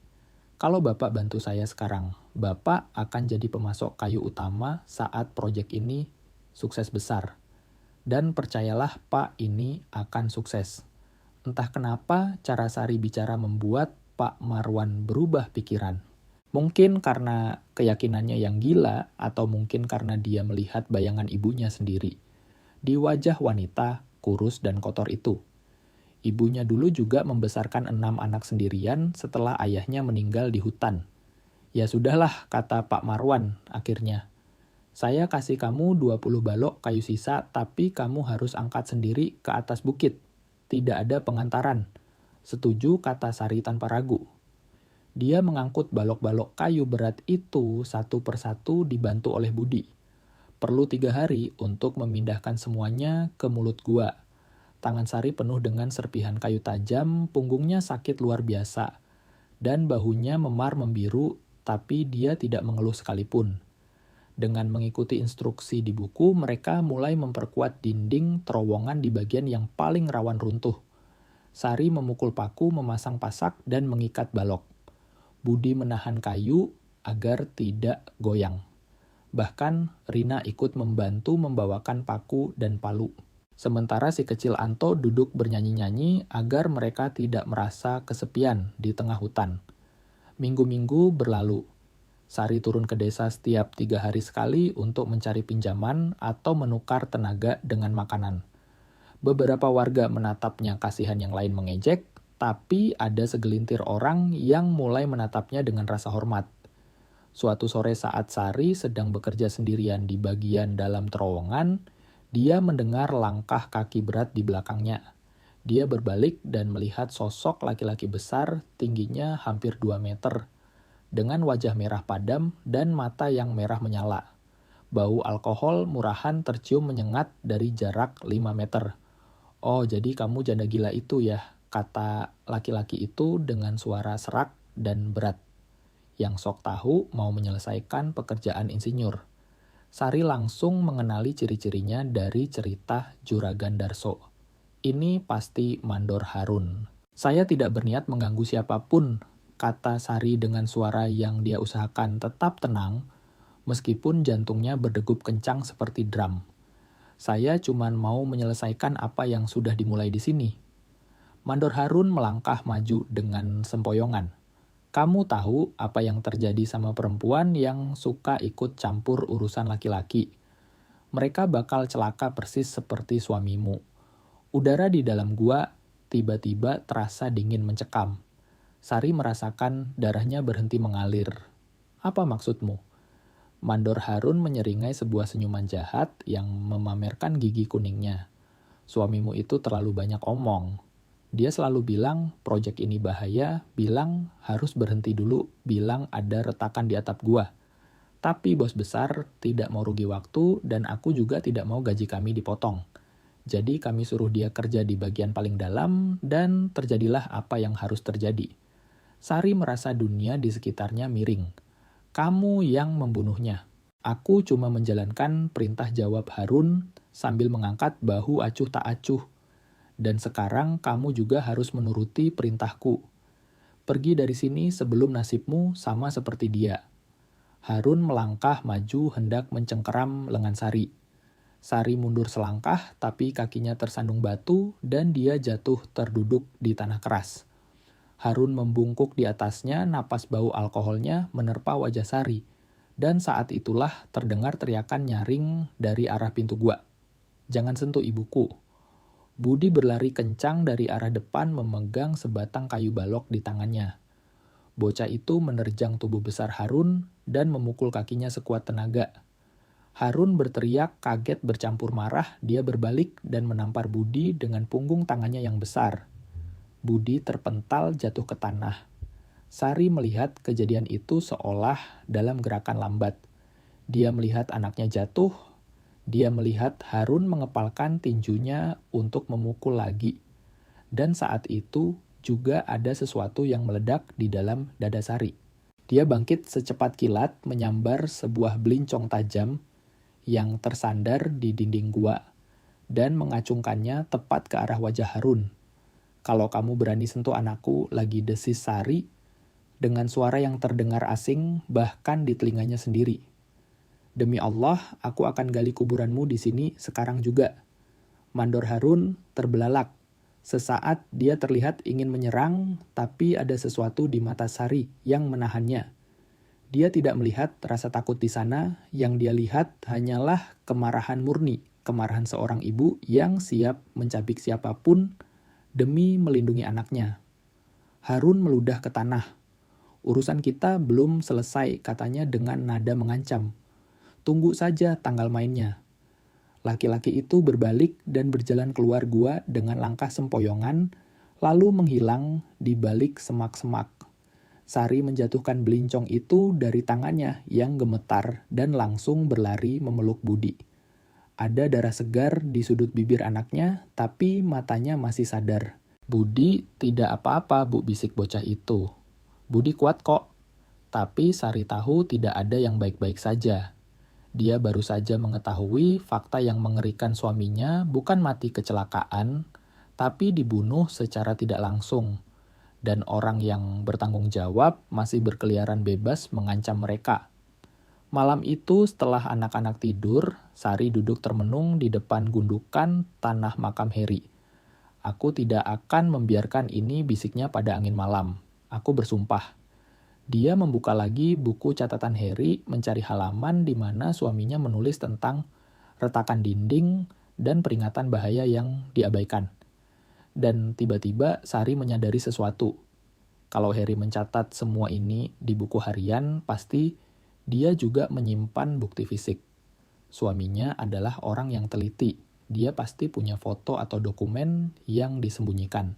Speaker 1: Kalau Bapak bantu saya sekarang, Bapak akan jadi pemasok kayu utama saat proyek ini sukses besar. Dan percayalah Pak, ini akan sukses. Entah kenapa cara Sari bicara membuat Pak Marwan berubah pikiran. Mungkin karena keyakinannya yang gila, atau mungkin karena dia melihat bayangan ibunya sendiri di wajah wanita kurus dan kotor itu. Ibunya dulu juga membesarkan 6 anak sendirian setelah ayahnya meninggal di hutan. Ya sudahlah, kata Pak Marwan akhirnya. Saya kasih kamu 20 balok kayu sisa, tapi kamu harus angkat sendiri ke atas bukit. Tidak ada pengantaran. Setuju, kata Sari tanpa ragu. Dia mengangkut balok-balok kayu berat itu satu persatu dibantu oleh Budi. Perlu 3 hari untuk memindahkan semuanya ke mulut gua. Tangan Sari penuh dengan serpihan kayu tajam, punggungnya sakit luar biasa, dan bahunya memar membiru, tapi dia tidak mengeluh sekalipun. Dengan mengikuti instruksi di buku, mereka mulai memperkuat dinding terowongan di bagian yang paling rawan runtuh. Sari memukul paku, memasang pasak, dan mengikat balok. Budi menahan kayu agar tidak goyang. Bahkan Rina ikut membantu membawakan paku dan palu. Sementara si kecil Anto duduk bernyanyi-nyanyi agar mereka tidak merasa kesepian di tengah hutan. Minggu-minggu berlalu. Sari turun ke desa setiap 3 hari sekali untuk mencari pinjaman atau menukar tenaga dengan makanan. Beberapa warga menatapnya, kasihan yang lain mengejek, tapi ada segelintir orang yang mulai menatapnya dengan rasa hormat. Suatu sore saat Sari sedang bekerja sendirian di bagian dalam terowongan, dia mendengar langkah kaki berat di belakangnya. Dia berbalik dan melihat sosok laki-laki besar, tingginya hampir 2 meter, dengan wajah merah padam dan mata yang merah menyala. Bau alkohol murahan tercium menyengat dari jarak 5 meter. Oh, jadi kamu janda gila itu ya, kata laki-laki itu dengan suara serak dan berat. Yang sok tahu mau menyelesaikan pekerjaan insinyur. Sari langsung mengenali ciri-cirinya dari cerita Juragan Darso. Ini pasti Mandor Harun. Saya tidak berniat mengganggu siapapun, kata Sari dengan suara yang dia usahakan tetap tenang, meskipun jantungnya berdegup kencang seperti drum. Saya cuma mau menyelesaikan apa yang sudah dimulai di sini. Mandor Harun melangkah maju dengan sempoyongan. Kamu tahu apa yang terjadi sama perempuan yang suka ikut campur urusan laki-laki? Mereka bakal celaka persis seperti suamimu. Udara di dalam gua tiba-tiba terasa dingin mencekam. Sari merasakan darahnya berhenti mengalir. Apa maksudmu? Mandor Harun menyeringai sebuah senyuman jahat yang memamerkan gigi kuningnya. Suamimu itu terlalu banyak omong. Dia selalu bilang, proyek ini bahaya, bilang harus berhenti dulu, bilang ada retakan di atap gua. Tapi bos besar tidak mau rugi waktu dan aku juga tidak mau gaji kami dipotong. Jadi kami suruh dia kerja di bagian paling dalam dan terjadilah apa yang harus terjadi. Sari merasa dunia di sekitarnya miring. Kamu yang membunuhnya. Aku cuma menjalankan perintah, jawab Harun sambil mengangkat bahu acuh tak acuh. Dan sekarang kamu juga harus menuruti perintahku. Pergi dari sini sebelum nasibmu sama seperti dia. Harun melangkah maju hendak mencengkeram lengan Sari. Sari mundur selangkah, tapi kakinya tersandung batu dan dia jatuh terduduk di tanah keras. Harun membungkuk di atasnya, napas bau alkoholnya menerpa wajah Sari. Dan saat itulah terdengar teriakan nyaring dari arah pintu gua. "Jangan sentuh ibuku." Budi berlari kencang dari arah depan memegang sebatang kayu balok di tangannya. Bocah itu menerjang tubuh besar Harun dan memukul kakinya sekuat tenaga. Harun berteriak kaget bercampur marah, dia berbalik dan menampar Budi dengan punggung tangannya yang besar. Budi terpental jatuh ke tanah. Sari melihat kejadian itu seolah dalam gerakan lambat. Dia melihat anaknya jatuh, dia melihat Harun mengepalkan tinjunya untuk memukul lagi. Dan saat itu juga ada sesuatu yang meledak di dalam dada Sari. Dia bangkit secepat kilat menyambar sebuah belincong tajam yang tersandar di dinding gua dan mengacungkannya tepat ke arah wajah Harun. "Kalau kamu berani sentuh anakku," lagi desis Sari dengan suara yang terdengar asing bahkan di telinganya sendiri. "Demi Allah, aku akan gali kuburanmu di sini sekarang juga." Mandor Harun terbelalak. Sesaat dia terlihat ingin menyerang, tapi ada sesuatu di mata Sari yang menahannya. Dia tidak melihat rasa takut di sana, yang dia lihat hanyalah kemarahan murni, kemarahan seorang ibu yang siap mencabik siapapun demi melindungi anaknya. Harun meludah ke tanah. "Urusan kita belum selesai," katanya dengan nada mengancam. "Tunggu saja tanggal mainnya." Laki-laki itu berbalik dan berjalan keluar gua dengan langkah sempoyongan, lalu menghilang di balik semak-semak. Sari menjatuhkan belincong itu dari tangannya yang gemetar dan langsung berlari memeluk Budi. Ada darah segar di sudut bibir anaknya, tapi matanya masih sadar. "Budi tidak apa-apa, Bu," bisik bocah itu. "Budi kuat kok." Tapi Sari tahu tidak ada yang baik-baik saja. Dia baru saja mengetahui fakta yang mengerikan suaminya bukan mati kecelakaan, tapi dibunuh secara tidak langsung. Dan orang yang bertanggung jawab masih berkeliaran bebas mengancam mereka. Malam itu setelah anak-anak tidur, Sari duduk termenung di depan gundukan tanah makam Heri. "Aku tidak akan membiarkan ini," bisiknya pada angin malam. "Aku bersumpah." Dia membuka lagi buku catatan Heri, mencari halaman di mana suaminya menulis tentang retakan dinding dan peringatan bahaya yang diabaikan. Dan tiba-tiba Sari menyadari sesuatu. Kalau Heri mencatat semua ini di buku harian, pasti dia juga menyimpan bukti fisik. Suaminya adalah orang yang teliti. Dia pasti punya foto atau dokumen yang disembunyikan.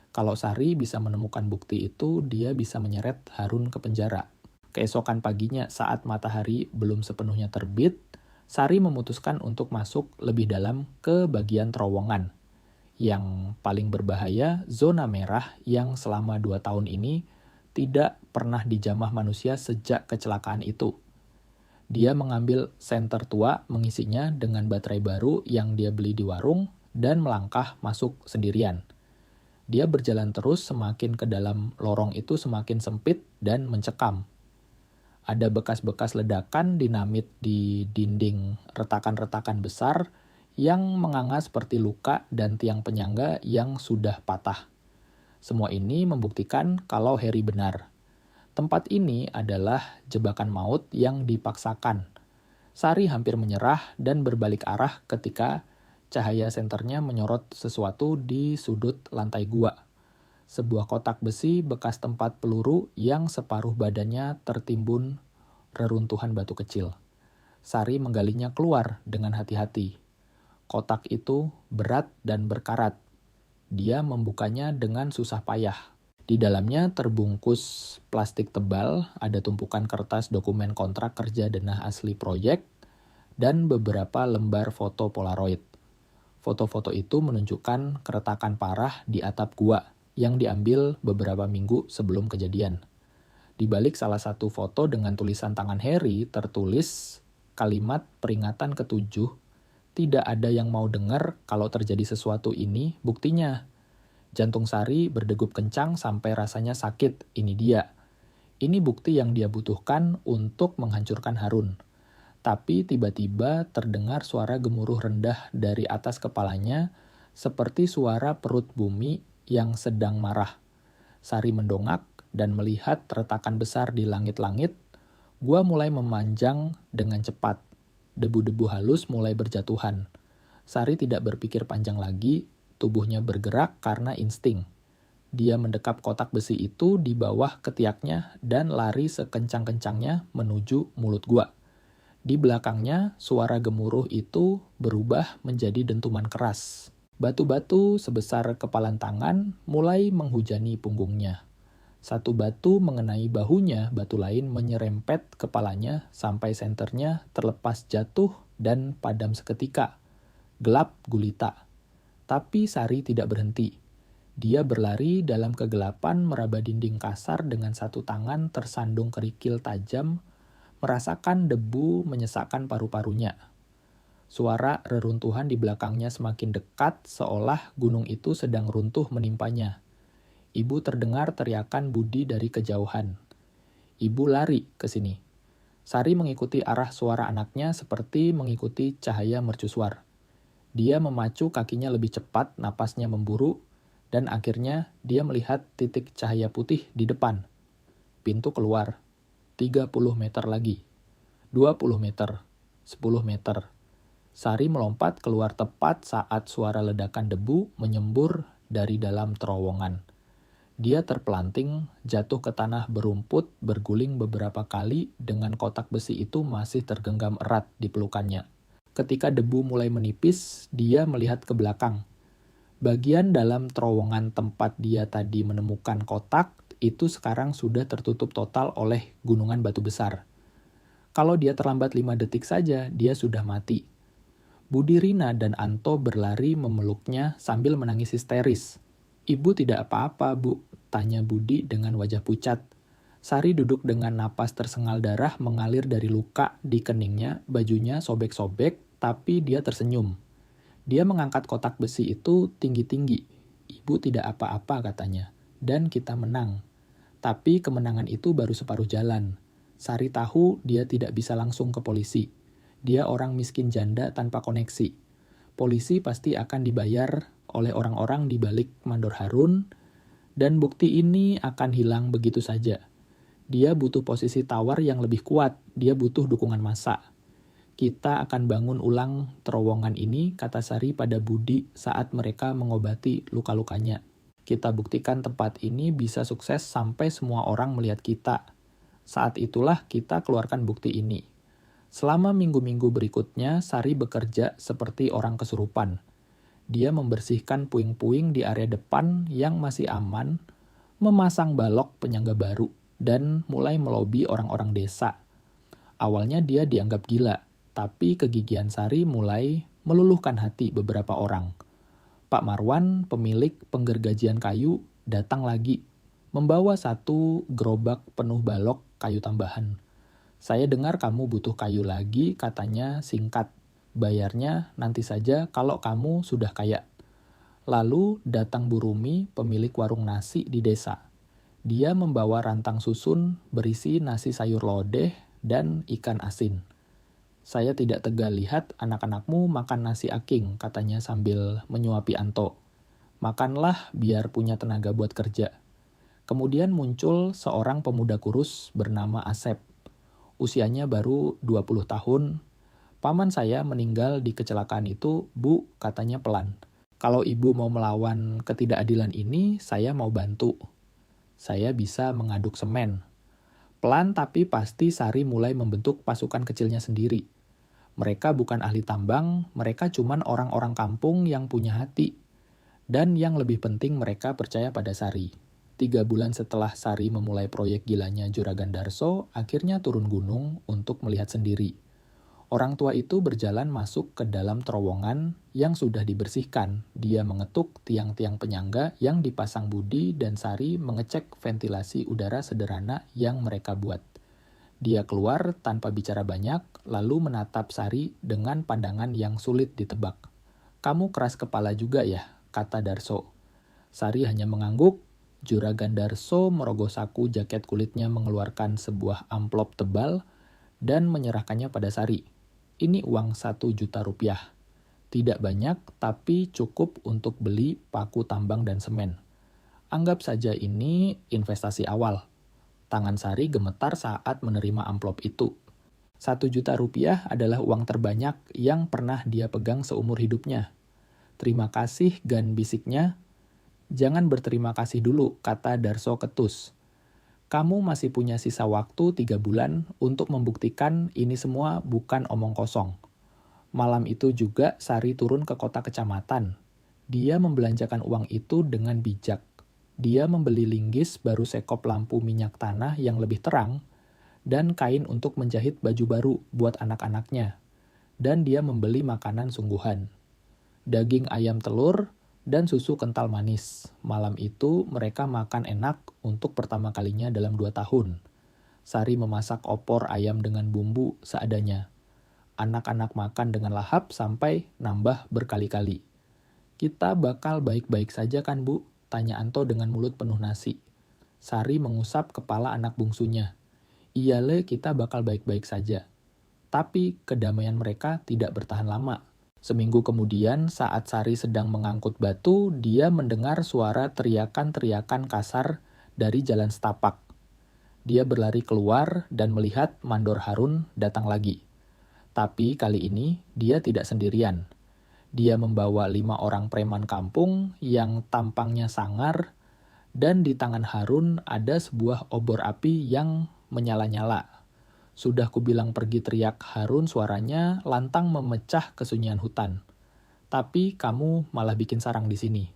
Speaker 1: Kalau Sari bisa menemukan bukti itu, dia bisa menyeret Harun ke penjara. Keesokan paginya saat matahari belum sepenuhnya terbit, Sari memutuskan untuk masuk lebih dalam ke bagian terowongan. Yang paling berbahaya, zona merah yang selama 2 tahun ini tidak pernah dijamah manusia sejak kecelakaan itu. Dia mengambil senter tua, mengisinya dengan baterai baru yang dia beli di warung, dan melangkah masuk sendirian. Dia berjalan terus, semakin ke dalam lorong itu semakin sempit dan mencekam. Ada bekas-bekas ledakan dinamit di dinding retakan-retakan besar yang menganga seperti luka dan tiang penyangga yang sudah patah. Semua ini membuktikan kalau Heri benar. Tempat ini adalah jebakan maut yang dipaksakan. Sari hampir menyerah dan berbalik arah ketika cahaya senternya menyorot sesuatu di sudut lantai gua. Sebuah kotak besi bekas tempat peluru yang separuh badannya tertimbun reruntuhan batu kecil. Sari menggalinya keluar dengan hati-hati. Kotak itu berat dan berkarat. Dia membukanya dengan susah payah. Di dalamnya terbungkus plastik tebal, ada tumpukan kertas dokumen kontrak kerja denah asli proyek, dan beberapa lembar foto Polaroid. Foto-foto itu menunjukkan keretakan parah di atap gua yang diambil beberapa minggu sebelum kejadian. Di balik salah satu foto dengan tulisan tangan Heri tertulis kalimat peringatan ke-7, "Tidak ada yang mau dengar kalau terjadi sesuatu ini, buktinya." Jantung Sari berdegup kencang sampai rasanya sakit, ini dia. Ini bukti yang dia butuhkan untuk menghancurkan Harun. Tapi tiba-tiba terdengar suara gemuruh rendah dari atas kepalanya, seperti suara perut bumi yang sedang marah. Sari mendongak dan melihat retakan besar di langit-langit. Gua mulai memanjang dengan cepat. Debu-debu halus mulai berjatuhan. Sari tidak berpikir panjang lagi, tubuhnya bergerak karena insting. Dia mendekap kotak besi itu di bawah ketiaknya dan lari sekencang-kencangnya menuju mulut gua. Di belakangnya, suara gemuruh itu berubah menjadi dentuman keras. Batu-batu sebesar kepalan tangan mulai menghujani punggungnya. Satu batu mengenai bahunya, batu lain menyerempet kepalanya sampai senternya terlepas jatuh dan padam seketika. Gelap gulita. Tapi Sari tidak berhenti. Dia berlari dalam kegelapan meraba dinding kasar dengan satu tangan tersandung kerikil tajam, merasakan debu menyesakkan paru-parunya. Suara reruntuhan di belakangnya semakin dekat, seolah gunung itu sedang runtuh menimpanya. Ibu terdengar teriakan Budi dari kejauhan. Ibu lari ke sini. Sari mengikuti arah suara anaknya seperti mengikuti cahaya mercusuar. Dia memacu kakinya lebih cepat, napasnya memburu, dan akhirnya dia melihat titik cahaya putih di depan. Pintu keluar. 30 meter lagi. 20 meter. 10 meter. Sari melompat keluar tepat saat suara ledakan debu menyembur dari dalam terowongan. Dia terpelanting, jatuh ke tanah berumput, berguling beberapa kali dengan kotak besi itu masih tergenggam erat di pelukannya. Ketika debu mulai menipis, dia melihat ke belakang. Bagian dalam terowongan tempat dia tadi menemukan kotak, itu sekarang sudah tertutup total oleh gunungan batu besar. Kalau dia terlambat 5 detik saja, dia sudah mati. Budi Rina dan Anto berlari memeluknya sambil menangis histeris. Ibu tidak apa-apa, Bu, tanya Budi dengan wajah pucat. Sari duduk dengan napas tersengal darah mengalir dari luka di keningnya, bajunya sobek-sobek, tapi dia tersenyum. Dia mengangkat kotak besi itu tinggi-tinggi. Ibu tidak apa-apa katanya, dan kita menang. Tapi kemenangan itu baru separuh jalan. Sari tahu dia tidak bisa langsung ke polisi. Dia orang miskin janda tanpa koneksi. Polisi pasti akan dibayar oleh orang-orang di balik Mandor Harun, dan bukti ini akan hilang begitu saja. Dia butuh posisi tawar yang lebih kuat, dia butuh dukungan massa. Kita akan bangun ulang terowongan ini, kata Sari pada Budi saat mereka mengobati luka-lukanya. Kita buktikan tempat ini bisa sukses sampai semua orang melihat kita. Saat itulah kita keluarkan bukti ini. Selama minggu-minggu berikutnya, Sari bekerja seperti orang kesurupan. Dia membersihkan puing-puing di area depan yang masih aman, memasang balok penyangga baru, dan mulai melobi orang-orang desa. Awalnya dia dianggap gila, tapi kegigihan Sari mulai meluluhkan hati beberapa orang. Pak Marwan, pemilik penggergajian kayu, datang lagi, membawa satu gerobak penuh balok kayu tambahan. Saya dengar kamu butuh kayu lagi, katanya singkat. Bayarnya nanti saja kalau kamu sudah kaya. Lalu datang Bu Rumi, pemilik warung nasi di desa. Dia membawa rantang susun berisi nasi sayur lodeh dan ikan asin. Saya tidak tega lihat anak-anakmu makan nasi aking, katanya sambil menyuapi Anto. Makanlah biar punya tenaga buat kerja. Kemudian muncul seorang pemuda kurus bernama Asep. Usianya baru 20 tahun. Paman saya meninggal di kecelakaan itu, Bu, katanya pelan. Kalau ibu mau melawan ketidakadilan ini, saya mau bantu. Saya bisa mengaduk semen. Pelan tapi pasti Sari mulai membentuk pasukan kecilnya sendiri. Mereka bukan ahli tambang, mereka cuman orang-orang kampung yang punya hati. Dan yang lebih penting mereka percaya pada Sari. 3 bulan setelah Sari memulai proyek gilanya Juragan Darso, akhirnya turun gunung untuk melihat sendiri. Orang tua itu berjalan masuk ke dalam terowongan yang sudah dibersihkan. Dia mengetuk tiang-tiang penyangga yang dipasang Budi dan Sari mengecek ventilasi udara sederhana yang mereka buat. Dia keluar tanpa bicara banyak, lalu menatap Sari dengan pandangan yang sulit ditebak. Kamu keras kepala juga ya, kata Darso. Sari hanya mengangguk. Juragan Darso merogoh saku jaket kulitnya mengeluarkan sebuah amplop tebal dan menyerahkannya pada Sari. Ini uang 1 juta rupiah. Tidak banyak, tapi cukup untuk beli paku tambang dan semen. Anggap saja ini investasi awal. Tangan Sari gemetar saat menerima amplop itu. 1 juta rupiah adalah uang terbanyak yang pernah dia pegang seumur hidupnya. Terima kasih, Gan, bisiknya. Jangan berterima kasih dulu, kata Darso ketus. Kamu masih punya sisa waktu 3 bulan untuk membuktikan ini semua bukan omong kosong. Malam itu juga Sari turun ke kota kecamatan. Dia membelanjakan uang itu dengan bijak. Dia membeli linggis baru sekop lampu minyak tanah yang lebih terang, dan kain untuk menjahit baju baru buat anak-anaknya. Dan dia membeli makanan sungguhan. Daging ayam telur, dan susu kental manis. Malam itu mereka makan enak untuk pertama kalinya dalam 2 tahun. Sari memasak opor ayam dengan bumbu seadanya. Anak-anak makan dengan lahap sampai nambah berkali-kali. Kita bakal baik-baik saja kan, Bu? Tanya Anto dengan mulut penuh nasi. Sari mengusap kepala anak bungsunya. Iya Le, kita bakal baik-baik saja. Tapi kedamaian mereka tidak bertahan lama. Seminggu kemudian, saat Sari sedang mengangkut batu, dia mendengar suara teriakan-teriakan kasar dari jalan setapak. Dia berlari keluar dan melihat Mandor Harun datang lagi. Tapi kali ini, dia tidak sendirian. Dia membawa 5 orang preman kampung yang tampangnya sangar, dan di tangan Harun ada sebuah obor api yang menyala-nyala. Sudah kubilang pergi, teriak Harun, suaranya lantang memecah kesunyian hutan. Tapi kamu malah bikin sarang di sini.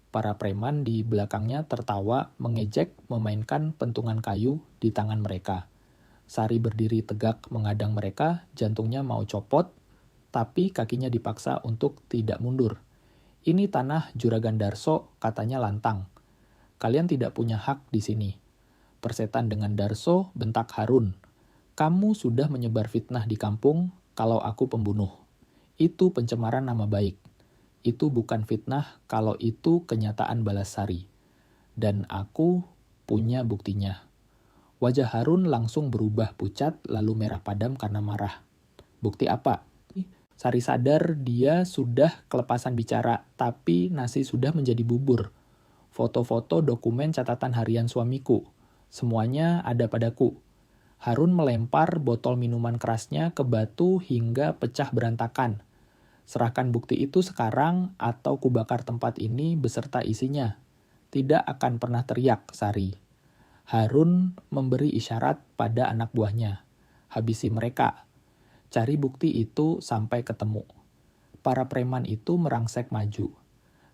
Speaker 1: Para preman di belakangnya tertawa, mengejek, memainkan pentungan kayu di tangan mereka. Sari berdiri tegak menghadang mereka, jantungnya mau copot, tapi kakinya dipaksa untuk tidak mundur. Ini tanah Juragan Darso, katanya lantang. Kalian tidak punya hak di sini. Persetan dengan Darso, bentak Harun. Kamu sudah menyebar fitnah di kampung kalau aku pembunuh. Itu pencemaran nama baik. Itu bukan fitnah kalau itu kenyataan balas Sari. Dan aku punya buktinya. Wajah Harun langsung berubah pucat lalu merah padam karena marah. Bukti apa? Sari sadar dia sudah kelepasan bicara, tapi nasi sudah menjadi bubur. Foto-foto, dokumen, catatan harian suamiku. Semuanya ada padaku. Harun melempar botol minuman kerasnya ke batu hingga pecah berantakan. Serahkan bukti itu sekarang atau kubakar tempat ini beserta isinya. Tidak akan pernah, teriak Sari. Harun memberi isyarat pada anak buahnya. Habisi mereka. Cari bukti itu sampai ketemu. Para preman itu merangsek maju.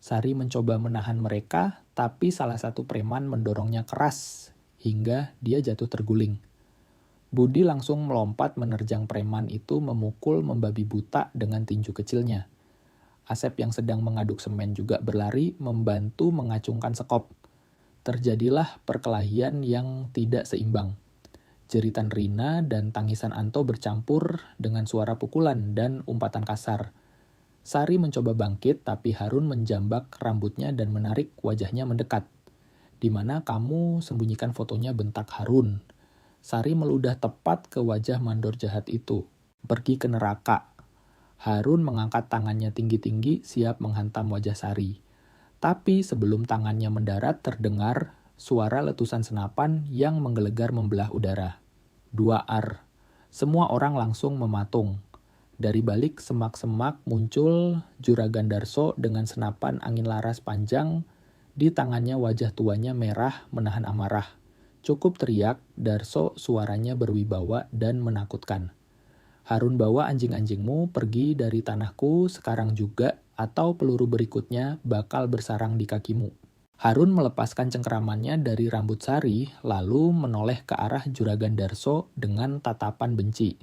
Speaker 1: Sari mencoba menahan mereka, tapi salah satu preman mendorongnya keras hingga dia jatuh terguling. Budi langsung melompat menerjang preman itu, memukul membabi buta dengan tinju kecilnya. Asep yang sedang mengaduk semen juga berlari membantu mengacungkan sekop. Terjadilah perkelahian yang tidak seimbang. Jeritan Rina dan tangisan Anto bercampur dengan suara pukulan dan umpatan kasar. Sari mencoba bangkit, tapi Harun menjambak rambutnya dan menarik wajahnya mendekat. Di mana kamu sembunyikan fotonya, bentak Harun. Sari meludah tepat ke wajah mandor jahat itu. Pergi ke neraka. Harun mengangkat tangannya tinggi-tinggi, siap menghantam wajah Sari. Tapi sebelum tangannya mendarat, terdengar suara letusan senapan yang menggelegar membelah udara. 2 ar. Semua orang langsung mematung. Dari balik semak-semak muncul Juragan Darso dengan senapan angin laras panjang. Di tangannya wajah tuanya merah menahan amarah. Cukup teriak, Darso suaranya berwibawa dan menakutkan. Harun, bawa anjing-anjingmu pergi dari tanahku sekarang juga, atau peluru berikutnya bakal bersarang di kakimu. Harun melepaskan cengkeramannya dari rambut Sari, lalu menoleh ke arah Juragan Darso dengan tatapan benci.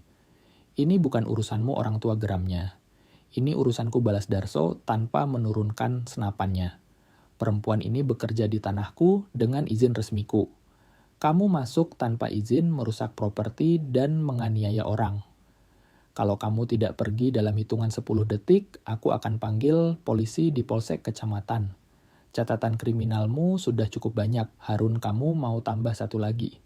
Speaker 1: Ini bukan urusanmu, orang tua, geramnya. Ini urusanku, balas Darso tanpa menurunkan senapannya. Perempuan ini bekerja di tanahku dengan izin resmiku. Kamu masuk tanpa izin, merusak properti, dan menganiaya orang. Kalau kamu tidak pergi dalam hitungan 10 detik, aku akan panggil polisi di polsek kecamatan. Catatan kriminalmu sudah cukup banyak, Harun, kamu mau tambah satu lagi.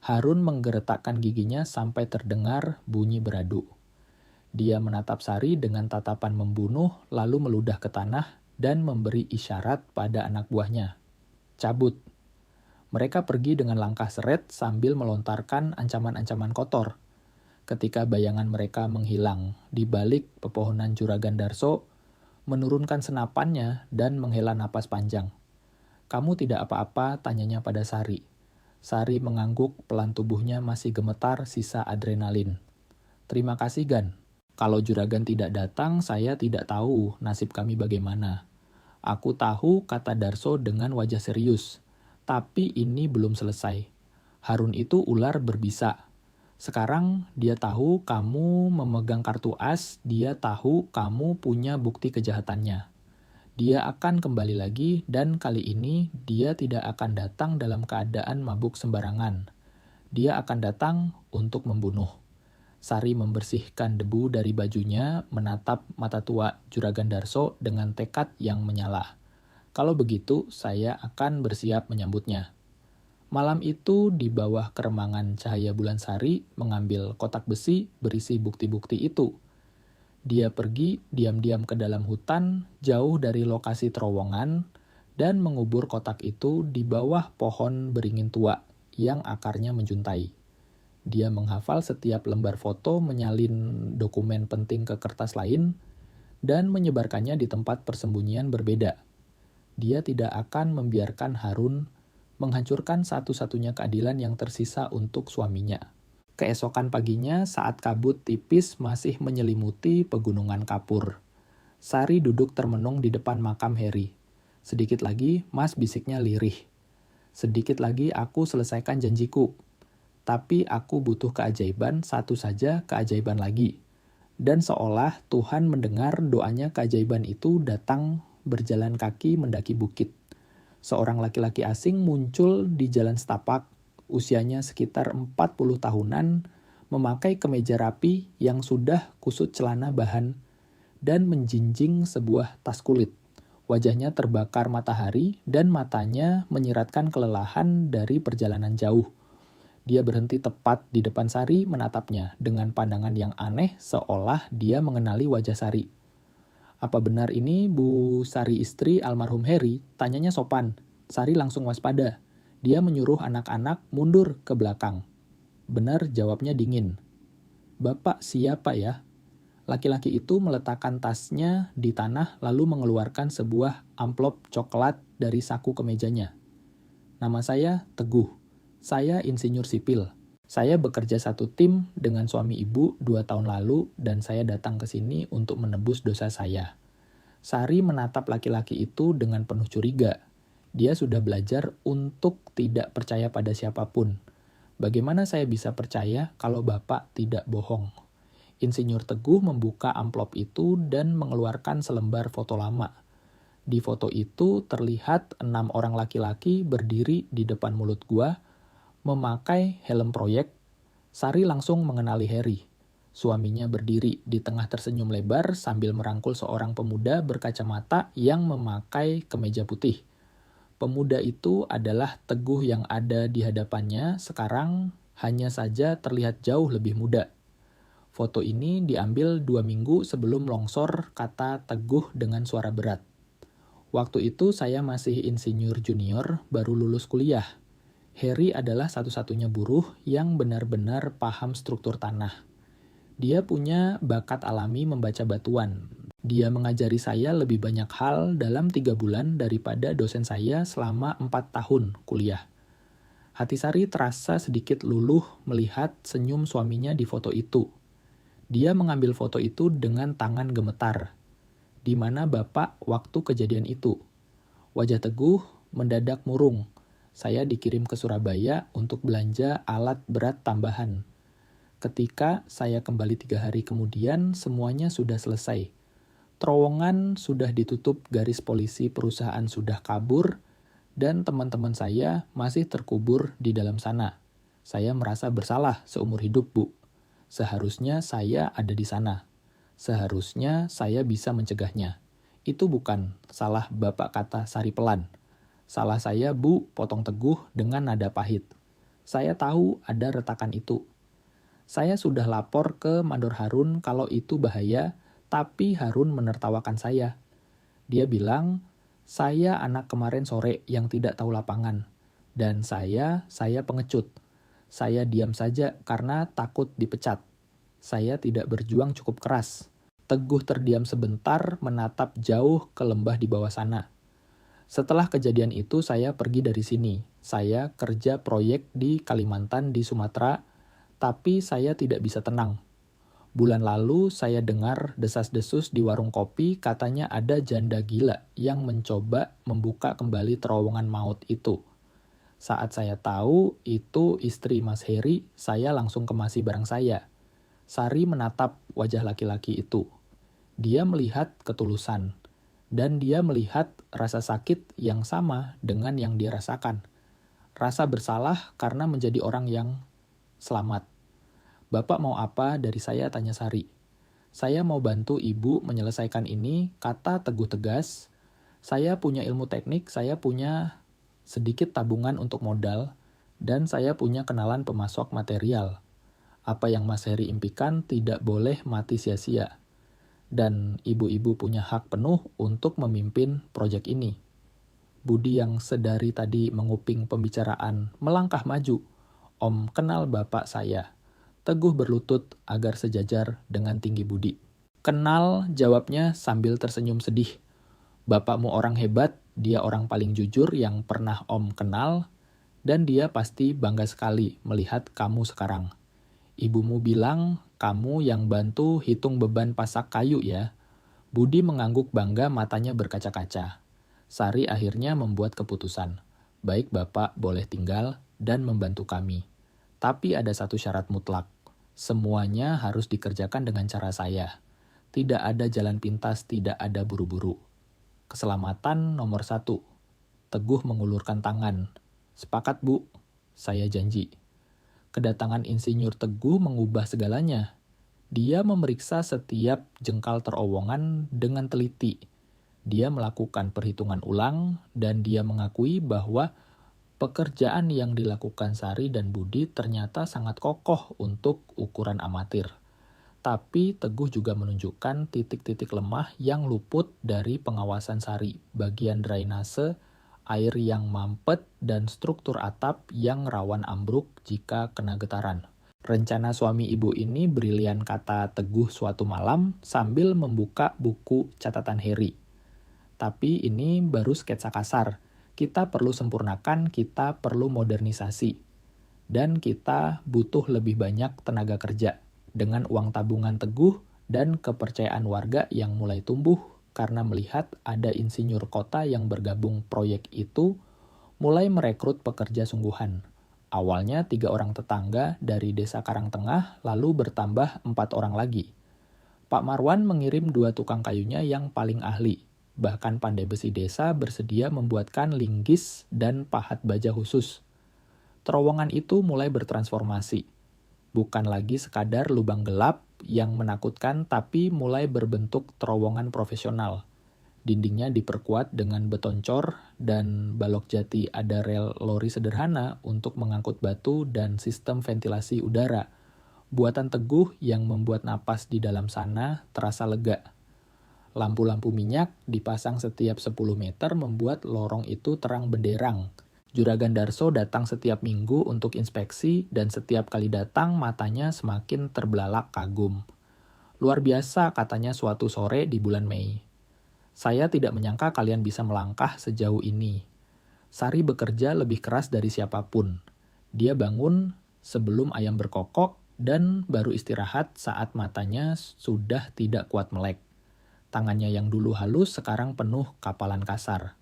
Speaker 1: Harun menggeretakkan giginya sampai terdengar bunyi beradu. Dia menatap Sari dengan tatapan membunuh, lalu meludah ke tanah dan memberi isyarat pada anak buahnya. Cabut. Mereka pergi dengan langkah seret sambil melontarkan ancaman-ancaman kotor. Ketika bayangan mereka menghilang di balik pepohonan Juragan Darso, menurunkan senapannya dan menghela napas panjang. "Kamu tidak apa-apa?" tanyanya pada Sari. Sari mengangguk, pelan tubuhnya masih gemetar sisa adrenalin. "Terima kasih, Gan. Kalau Juragan tidak datang, saya tidak tahu nasib kami bagaimana." "Aku tahu," kata Darso dengan wajah serius. "Tapi ini belum selesai. Harun itu ular berbisa. Sekarang dia tahu kamu memegang kartu as, dia tahu kamu punya bukti kejahatannya. Dia akan kembali lagi dan kali ini dia tidak akan datang dalam keadaan mabuk sembarangan. Dia akan datang untuk membunuh." Sari membersihkan debu dari bajunya, menatap mata tua Juragan Darso dengan tekad yang menyala. "Kalau begitu, saya akan bersiap menyambutnya." Malam itu, di bawah keremangan cahaya bulan Sari, mengambil kotak besi berisi bukti-bukti itu. Dia pergi diam-diam ke dalam hutan, jauh dari lokasi terowongan, dan mengubur kotak itu di bawah pohon beringin tua yang akarnya menjuntai. Dia menghafal setiap lembar foto, menyalin dokumen penting ke kertas lain, dan menyebarkannya di tempat persembunyian berbeda. Dia tidak akan membiarkan Harun menghancurkan satu-satunya keadilan yang tersisa untuk suaminya. Keesokan paginya, saat kabut tipis masih menyelimuti pegunungan kapur, Sari duduk termenung di depan makam Heri. "Sedikit lagi," Mas bisiknya lirih. "Sedikit lagi aku selesaikan janjiku. Tapi aku butuh keajaiban, satu saja keajaiban lagi." Dan seolah Tuhan mendengar doanya, keajaiban itu datang berjalan kaki mendaki bukit. Seorang laki-laki asing muncul di jalan setapak, usianya sekitar 40 tahunan, memakai kemeja rapi yang sudah kusut celana bahan, dan menjinjing sebuah tas kulit. Wajahnya terbakar matahari dan matanya menyiratkan kelelahan dari perjalanan jauh. Dia berhenti tepat di depan Sari, menatapnya dengan pandangan yang aneh seolah dia mengenali wajah Sari. "Apa benar ini Bu Sari istri almarhum Heri?" tanyanya sopan. Sari langsung waspada. Dia menyuruh anak-anak mundur ke belakang. "Benar," jawabnya dingin. "Bapak siapa ya?" Laki-laki itu meletakkan tasnya di tanah lalu mengeluarkan sebuah amplop coklat dari saku kemejanya. "Nama saya Teguh. Saya insinyur sipil. Saya bekerja satu tim dengan suami ibu 2 tahun lalu dan saya datang ke sini untuk menebus dosa saya." Sari menatap laki-laki itu dengan penuh curiga. Dia sudah belajar untuk tidak percaya pada siapapun. "Bagaimana saya bisa percaya kalau Bapak tidak bohong?" Insinyur Teguh membuka amplop itu dan mengeluarkan selembar foto lama. Di foto itu terlihat 6 orang laki-laki berdiri di depan mulut gua, memakai helm proyek. Sari langsung mengenali Heri. Suaminya berdiri di tengah tersenyum lebar sambil merangkul seorang pemuda berkacamata yang memakai kemeja putih. Pemuda itu adalah Teguh yang ada di hadapannya sekarang, hanya saja terlihat jauh lebih muda. "Foto ini diambil 2 minggu sebelum longsor," kata Teguh dengan suara berat. "Waktu itu saya masih insinyur junior, baru lulus kuliah. Heri adalah satu-satunya buruh yang benar-benar paham struktur tanah. Dia punya bakat alami membaca batuan. Dia mengajari saya lebih banyak hal dalam 3 bulan daripada dosen saya selama 4 tahun kuliah." Hati Sari terasa sedikit luluh melihat senyum suaminya di foto itu. Dia mengambil foto itu dengan tangan gemetar. "Di mana Bapak waktu kejadian itu?" Wajah Teguh mendadak murung. "Saya dikirim ke Surabaya untuk belanja alat berat tambahan. Ketika saya kembali 3 hari kemudian, semuanya sudah selesai. Terowongan sudah ditutup, garis polisi perusahaan sudah kabur, dan teman-teman saya masih terkubur di dalam sana. Saya merasa bersalah seumur hidup, Bu. Seharusnya saya ada di sana. Seharusnya saya bisa mencegahnya." "Itu bukan salah Bapak," kata Sari pelan. "Salah saya, Bu," potong Teguh dengan nada pahit. "Saya tahu ada retakan itu. Saya sudah lapor ke Mandor Harun kalau itu bahaya, tapi Harun menertawakan saya. Dia bilang, saya anak kemarin sore yang tidak tahu lapangan. Dan saya pengecut. Saya diam saja karena takut dipecat. Saya tidak berjuang cukup keras. Teguh terdiam sebentar menatap jauh ke lembah di bawah sana. Setelah kejadian itu saya pergi dari sini. Saya kerja proyek di Kalimantan di Sumatera, tapi saya tidak bisa tenang. Bulan lalu saya dengar desas-desus di warung kopi katanya ada janda gila yang mencoba membuka kembali terowongan maut itu. Saat saya tahu itu istri Mas Heri, saya langsung kemasi barang saya. Sari menatap wajah laki-laki itu. Dia melihat ketulusan. Dan dia melihat rasa sakit yang sama dengan yang dia rasakan. Rasa bersalah karena menjadi orang yang selamat. Bapak mau apa dari saya, tanya Sari. Saya mau bantu ibu menyelesaikan ini, kata Teguh tegas. Saya punya ilmu teknik, saya punya sedikit tabungan untuk modal, dan saya punya kenalan pemasok material. Apa yang Mas Heri impikan tidak boleh mati sia-sia. Dan ibu-ibu punya hak penuh untuk memimpin proyek ini. Budi yang sedari tadi menguping pembicaraan melangkah maju. Om kenal bapak saya. Teguh berlutut agar sejajar dengan tinggi Budi. Kenal, jawabnya sambil tersenyum sedih. Bapakmu orang hebat, dia orang paling jujur yang pernah Om kenal, dan dia pasti bangga sekali melihat kamu sekarang. Ibumu bilang, kamu yang bantu hitung beban pasak kayu ya. Budi mengangguk bangga, matanya berkaca-kaca. Sari akhirnya membuat keputusan. Baik Bapak boleh tinggal dan membantu kami. Tapi ada satu syarat mutlak. Semuanya harus dikerjakan dengan cara saya. Tidak ada jalan pintas, tidak ada buru-buru. Keselamatan nomor 1. Teguh mengulurkan tangan. Sepakat Bu, saya janji. Kedatangan Insinyur Teguh mengubah segalanya. Dia memeriksa setiap jengkal terowongan dengan teliti. Dia melakukan perhitungan ulang dan dia mengakui bahwa pekerjaan yang dilakukan Sari dan Budi ternyata sangat kokoh untuk ukuran amatir. Tapi Teguh juga menunjukkan titik-titik lemah yang luput dari pengawasan Sari, bagian drainase, air yang mampet, dan struktur atap yang rawan ambruk jika kena getaran. Rencana suami ibu ini brilian, kata Teguh suatu malam sambil membuka buku catatan Heri. Tapi ini baru sketsa kasar. Kita perlu sempurnakan, kita perlu modernisasi. Dan kita butuh lebih banyak tenaga kerja. Dengan uang tabungan Teguh dan kepercayaan warga yang mulai tumbuh karena melihat ada insinyur kota yang bergabung proyek itu, mulai merekrut pekerja sungguhan. Awalnya 3 orang tetangga dari desa Karangtengah, lalu bertambah 4 orang lagi. Pak Marwan mengirim 2 tukang kayunya yang paling ahli. Bahkan pandai besi desa bersedia membuatkan linggis dan pahat baja khusus. Terowongan itu mulai bertransformasi. Bukan lagi sekadar lubang gelap yang menakutkan, tapi mulai berbentuk terowongan profesional. Dindingnya diperkuat dengan beton cor dan balok jati, ada rel lori sederhana untuk mengangkut batu dan sistem ventilasi udara. Buatan Teguh yang membuat napas di dalam sana terasa lega. Lampu-lampu minyak dipasang setiap 10 meter membuat lorong itu terang benderang. Juragan Darso datang setiap minggu untuk inspeksi dan setiap kali datang matanya semakin terbelalak kagum. Luar biasa, katanya suatu sore di bulan Mei. Saya tidak menyangka kalian bisa melangkah sejauh ini. Sari bekerja lebih keras dari siapapun. Dia bangun sebelum ayam berkokok dan baru istirahat saat matanya sudah tidak kuat melek. Tangannya yang dulu halus sekarang penuh kapalan kasar.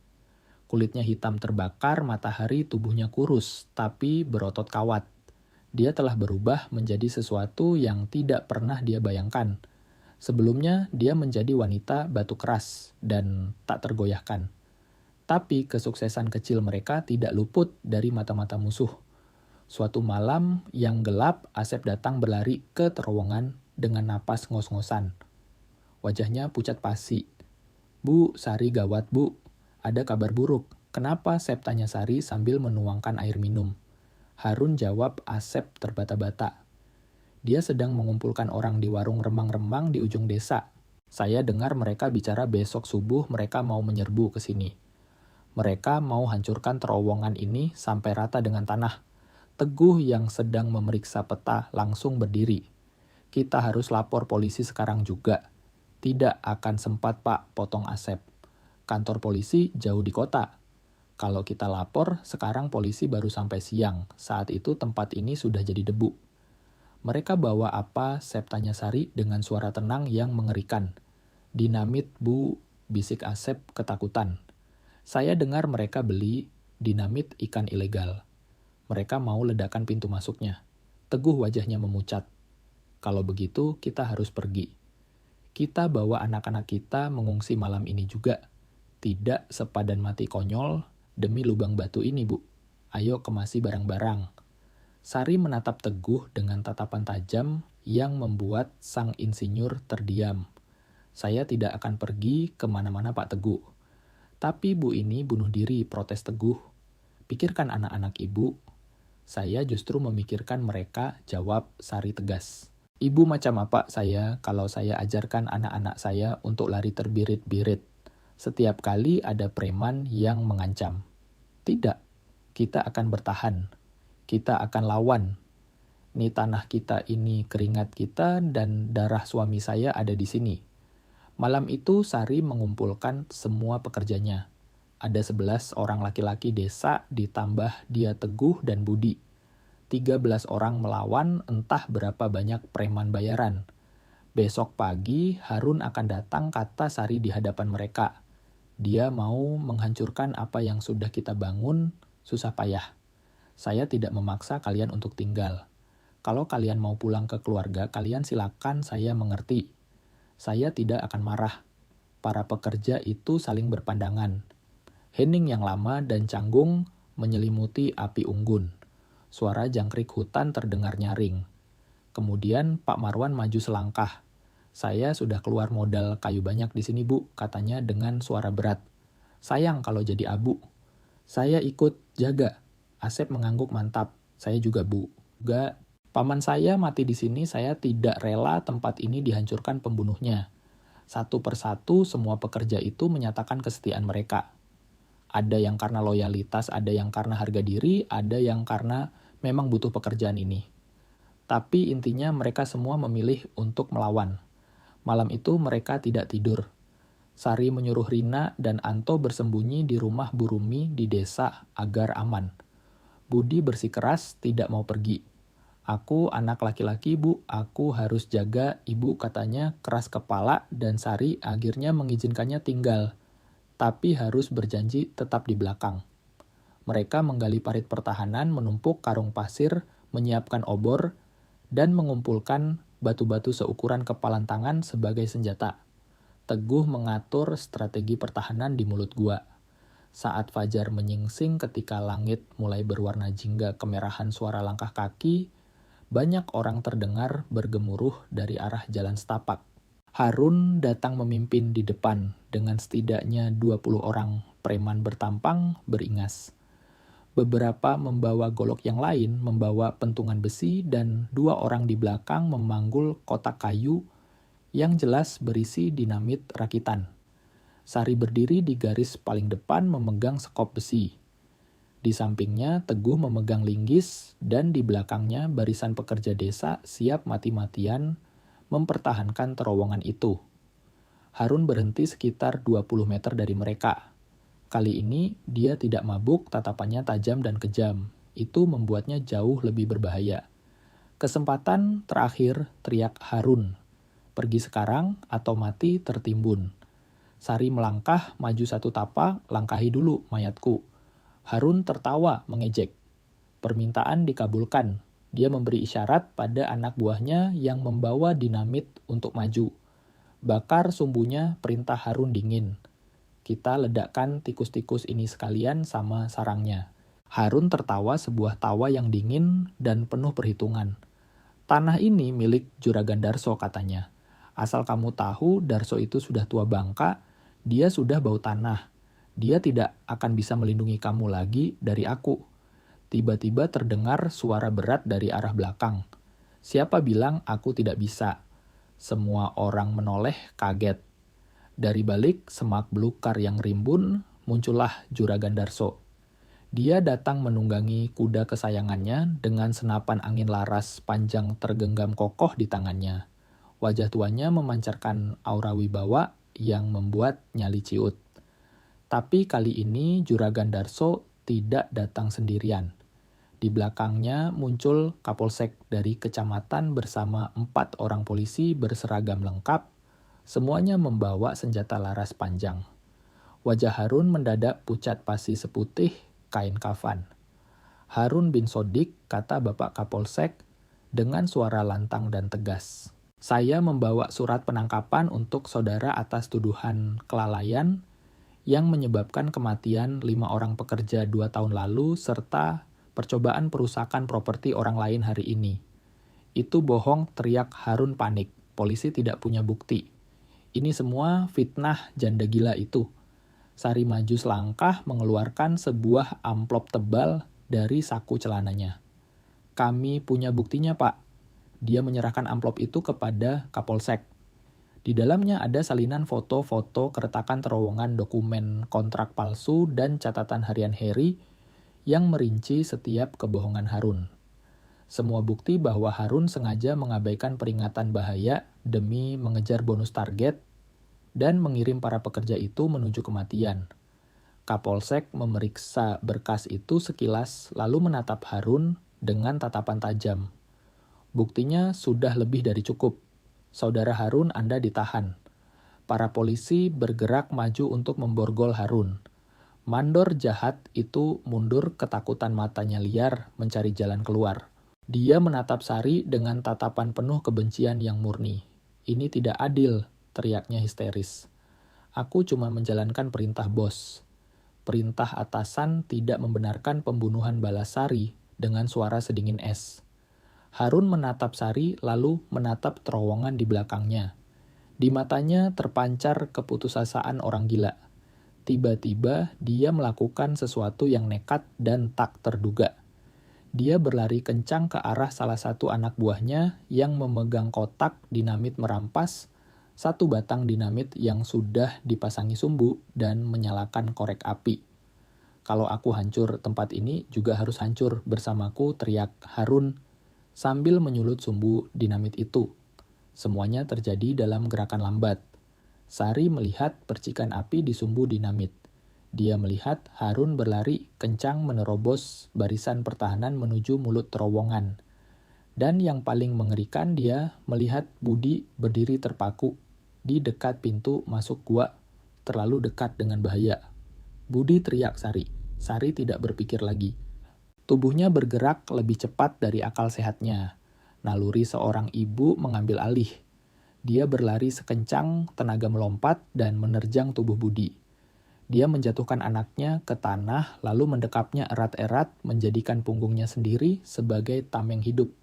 Speaker 1: Kulitnya hitam terbakar, matahari, tubuhnya kurus, tapi berotot kawat. Dia telah berubah menjadi sesuatu yang tidak pernah dia bayangkan. Sebelumnya, dia menjadi wanita batu keras dan tak tergoyahkan. Tapi kesuksesan kecil mereka tidak luput dari mata-mata musuh. Suatu malam yang gelap, Asep datang berlari ke terowongan dengan napas ngos-ngosan. Wajahnya pucat pasi. Bu, Sari gawat bu. Ada kabar buruk. Kenapa? Sep tanya Sari sambil menuangkan air minum. Harun jawab Asep terbata-bata. Dia sedang mengumpulkan orang di warung remang-remang di ujung desa. Saya dengar mereka bicara besok subuh mereka mau menyerbu ke sini. Mereka mau hancurkan terowongan ini sampai rata dengan tanah. Teguh yang sedang memeriksa peta langsung berdiri. Kita harus lapor polisi sekarang juga. Tidak akan sempat, Pak, potong Asep. Kantor polisi jauh di kota. Kalau kita lapor, sekarang polisi baru sampai siang. Saat itu tempat ini sudah jadi debu. Mereka bawa apa? Sep tanya Sari dengan suara tenang yang mengerikan. Dinamit, Bu, bisik Asep ketakutan. Saya dengar mereka beli dinamit ikan ilegal. Mereka mau ledakan pintu masuknya. Teguh wajahnya memucat. Kalau begitu, kita harus pergi. Kita bawa anak-anak kita mengungsi malam ini juga. Tidak sepadan mati konyol demi lubang batu ini, Bu. Ayo kemasi barang-barang. Sari menatap Teguh dengan tatapan tajam yang membuat sang insinyur terdiam. Saya tidak akan pergi kemana-mana, Pak Teguh. Tapi Bu ini bunuh diri, protes Teguh. Pikirkan anak-anak Ibu. Saya justru memikirkan mereka, jawab Sari tegas. Ibu macam apa saya kalau saya ajarkan anak-anak saya untuk lari terbirit-birit? Setiap kali ada preman yang mengancam. Tidak, kita akan bertahan. Kita akan lawan. Ini tanah kita, ini keringat kita, dan darah suami saya ada di sini. Malam itu Sari mengumpulkan semua pekerjanya. Ada 11 orang laki-laki desa ditambah dia Teguh dan Budi. 13 orang melawan entah berapa banyak preman bayaran. Besok pagi Harun akan datang, kata Sari di hadapan mereka. Dia mau menghancurkan apa yang sudah kita bangun susah payah. Saya tidak memaksa kalian untuk tinggal. Kalau kalian mau pulang ke keluarga kalian silakan, saya mengerti. Saya tidak akan marah. Para pekerja itu saling berpandangan. Hening yang lama dan canggung menyelimuti api unggun. Suara jangkrik hutan terdengar nyaring. Kemudian Pak Marwan maju selangkah. Saya sudah keluar modal kayu banyak di sini, Bu, katanya dengan suara berat. Sayang kalau jadi abu. Saya ikut jaga. Asep mengangguk mantap. Saya juga, Bu. Juga, paman saya mati di sini, saya tidak rela tempat ini dihancurkan pembunuhnya. Satu persatu semua pekerja itu menyatakan kesetiaan mereka. Ada yang karena loyalitas, ada yang karena harga diri, ada yang karena memang butuh pekerjaan ini. Tapi intinya mereka semua memilih untuk melawan. Malam itu mereka tidak tidur. Sari menyuruh Rina dan Anto bersembunyi di rumah Bu Rumi di desa agar aman. Budi bersikeras tidak mau pergi. Aku anak laki-laki, Bu, aku harus jaga Ibu, katanya keras kepala, dan Sari akhirnya mengizinkannya tinggal. Tapi harus berjanji tetap di belakang. Mereka menggali parit pertahanan, menumpuk karung pasir, menyiapkan obor, dan mengumpulkan batu-batu seukuran kepalan tangan sebagai senjata. Teguh mengatur strategi pertahanan di mulut gua. Saat fajar menyingsing ketika langit mulai berwarna jingga kemerahan suara langkah kaki, banyak orang terdengar bergemuruh dari arah jalan setapak. Harun datang memimpin di depan dengan setidaknya 20 orang preman bertampang beringas. Beberapa membawa golok yang lain, membawa pentungan besi, dan 2 orang di belakang memanggul kotak kayu yang jelas berisi dinamit rakitan. Sari berdiri di garis paling depan memegang sekop besi. Di sampingnya Teguh memegang linggis, dan di belakangnya barisan pekerja desa siap mati-matian mempertahankan terowongan itu. Harun berhenti sekitar 20 meter dari mereka. Kali ini dia tidak mabuk, tatapannya tajam dan kejam. Itu membuatnya jauh lebih berbahaya. Kesempatan terakhir, teriak Harun. Pergi sekarang atau mati tertimbun. Sari melangkah, maju 1 tapak, langkahi dulu mayatku. Harun tertawa mengejek. Permintaan dikabulkan. Dia memberi isyarat pada anak buahnya yang membawa dinamit untuk maju. Bakar sumbunya, perintah Harun dingin. Kita ledakkan tikus-tikus ini sekalian sama sarangnya. Harun tertawa sebuah tawa yang dingin dan penuh perhitungan. Tanah ini milik Juragan Darso, katanya. Asal kamu tahu, Darso itu sudah tua bangka, dia sudah bau tanah. Dia tidak akan bisa melindungi kamu lagi dari aku. Tiba-tiba terdengar suara berat dari arah belakang. Siapa bilang aku tidak bisa? Semua orang menoleh kaget. Dari balik semak belukar yang rimbun, muncullah Juragan Darso. Dia datang menunggangi kuda kesayangannya dengan senapan angin laras panjang tergenggam kokoh di tangannya. Wajah tuanya memancarkan aura wibawa yang membuat nyali ciut. Tapi kali ini Juragan Darso tidak datang sendirian. Di belakangnya muncul Kapolsek dari kecamatan bersama 4 orang polisi berseragam lengkap, semuanya membawa senjata laras panjang. Wajah Harun mendadak pucat pasi seputih kain kafan. "Harun bin Sodik," kata Bapak Kapolsek dengan suara lantang dan tegas. "Saya membawa surat penangkapan untuk saudara atas tuduhan kelalaian yang menyebabkan kematian 5 orang pekerja 2 tahun lalu serta percobaan perusakan properti orang lain hari ini." "Itu bohong," teriak Harun panik. "Polisi tidak punya bukti. Ini semua fitnah janda gila itu." Sari maju selangkah mengeluarkan sebuah amplop tebal dari saku celananya. "Kami punya buktinya, Pak." Dia menyerahkan amplop itu kepada Kapolsek. Di dalamnya ada salinan foto-foto keretakan terowongan dokumen kontrak palsu dan catatan harian Heri yang merinci setiap kebohongan Harun. Semua bukti bahwa Harun sengaja mengabaikan peringatan bahaya demi mengejar bonus target dan mengirim para pekerja itu menuju kematian. Kapolsek memeriksa berkas itu sekilas lalu menatap Harun dengan tatapan tajam. "Buktinya sudah lebih dari cukup. Saudara Harun, Anda ditahan." Para polisi bergerak maju untuk memborgol Harun. Mandor jahat itu mundur, ketakutan matanya liar mencari jalan keluar. Dia menatap Sari dengan tatapan penuh kebencian yang murni. "Ini tidak adil," teriaknya histeris. "Aku cuma menjalankan perintah bos." Perintah atasan tidak membenarkan pembunuhan balas Sari dengan suara sedingin es. Harun menatap Sari lalu menatap terowongan di belakangnya. Di matanya terpancar keputusasaan orang gila. Tiba-tiba dia melakukan sesuatu yang nekat dan tak terduga. Dia berlari kencang ke arah salah satu anak buahnya yang memegang kotak dinamit merampas satu batang dinamit yang sudah dipasangi sumbu dan menyalakan korek api. "Kalau aku hancur, tempat ini juga harus hancur bersamaku," teriak Harun sambil menyulut sumbu dinamit itu. Semuanya terjadi dalam gerakan lambat. Sari melihat percikan api di sumbu dinamit. Dia melihat Harun berlari kencang menerobos barisan pertahanan menuju mulut terowongan. Dan yang paling mengerikan, dia melihat Budi berdiri terpaku di dekat pintu masuk gua, terlalu dekat dengan bahaya. "Budi!" teriak Sari. Sari tidak berpikir lagi. Tubuhnya bergerak lebih cepat dari akal sehatnya. Naluri seorang ibu mengambil alih. Dia berlari sekencang tenaga melompat dan menerjang tubuh Budi. Dia menjatuhkan anaknya ke tanah lalu mendekapnya erat-erat menjadikan punggungnya sendiri sebagai tameng hidup.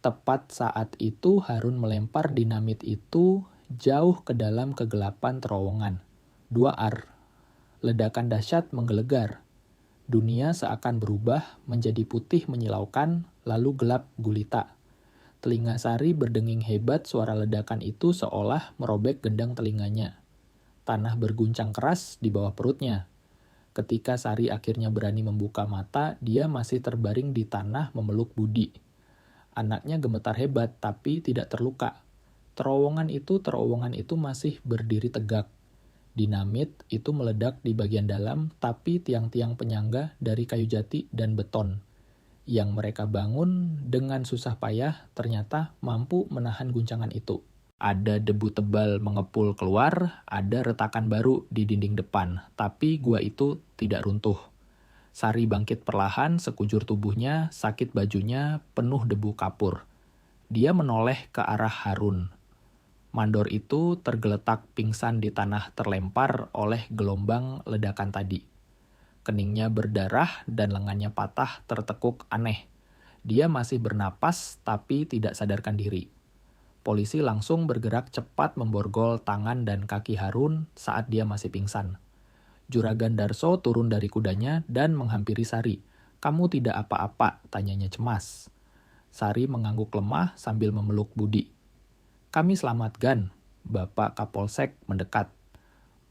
Speaker 1: Tepat saat itu Harun melempar dinamit itu jauh ke dalam kegelapan terowongan. 2 ar. Ledakan dahsyat menggelegar. Dunia seakan berubah menjadi putih menyilaukan, lalu gelap gulita. Telinga Sari berdenging hebat, suara ledakan itu seolah merobek gendang telinganya. Tanah berguncang keras di bawah perutnya. Ketika Sari akhirnya berani membuka mata, dia masih terbaring di tanah memeluk Budi. Anaknya gemetar hebat, tapi tidak terluka. Terowongan itu masih berdiri tegak. Dinamit itu meledak di bagian dalam, tapi tiang-tiang penyangga dari kayu jati dan beton yang mereka bangun dengan susah payah ternyata mampu menahan guncangan itu. Ada debu tebal mengepul keluar, ada retakan baru di dinding depan, tapi gua itu tidak runtuh. Sari bangkit perlahan, sekujur tubuhnya, sakit bajunya, penuh debu kapur. Dia menoleh ke arah Harun. Mandor itu tergeletak pingsan di tanah terlempar oleh gelombang ledakan tadi. Keningnya berdarah dan lengannya patah tertekuk aneh. Dia masih bernapas tapi tidak sadarkan diri. Polisi langsung bergerak cepat memborgol tangan dan kaki Harun saat dia masih pingsan. Juragan Darso turun dari kudanya dan menghampiri Sari. "Kamu tidak apa-apa?" tanyanya cemas. Sari mengangguk lemah sambil memeluk Budi. Kami selamatkan, Bapak Kapolsek mendekat.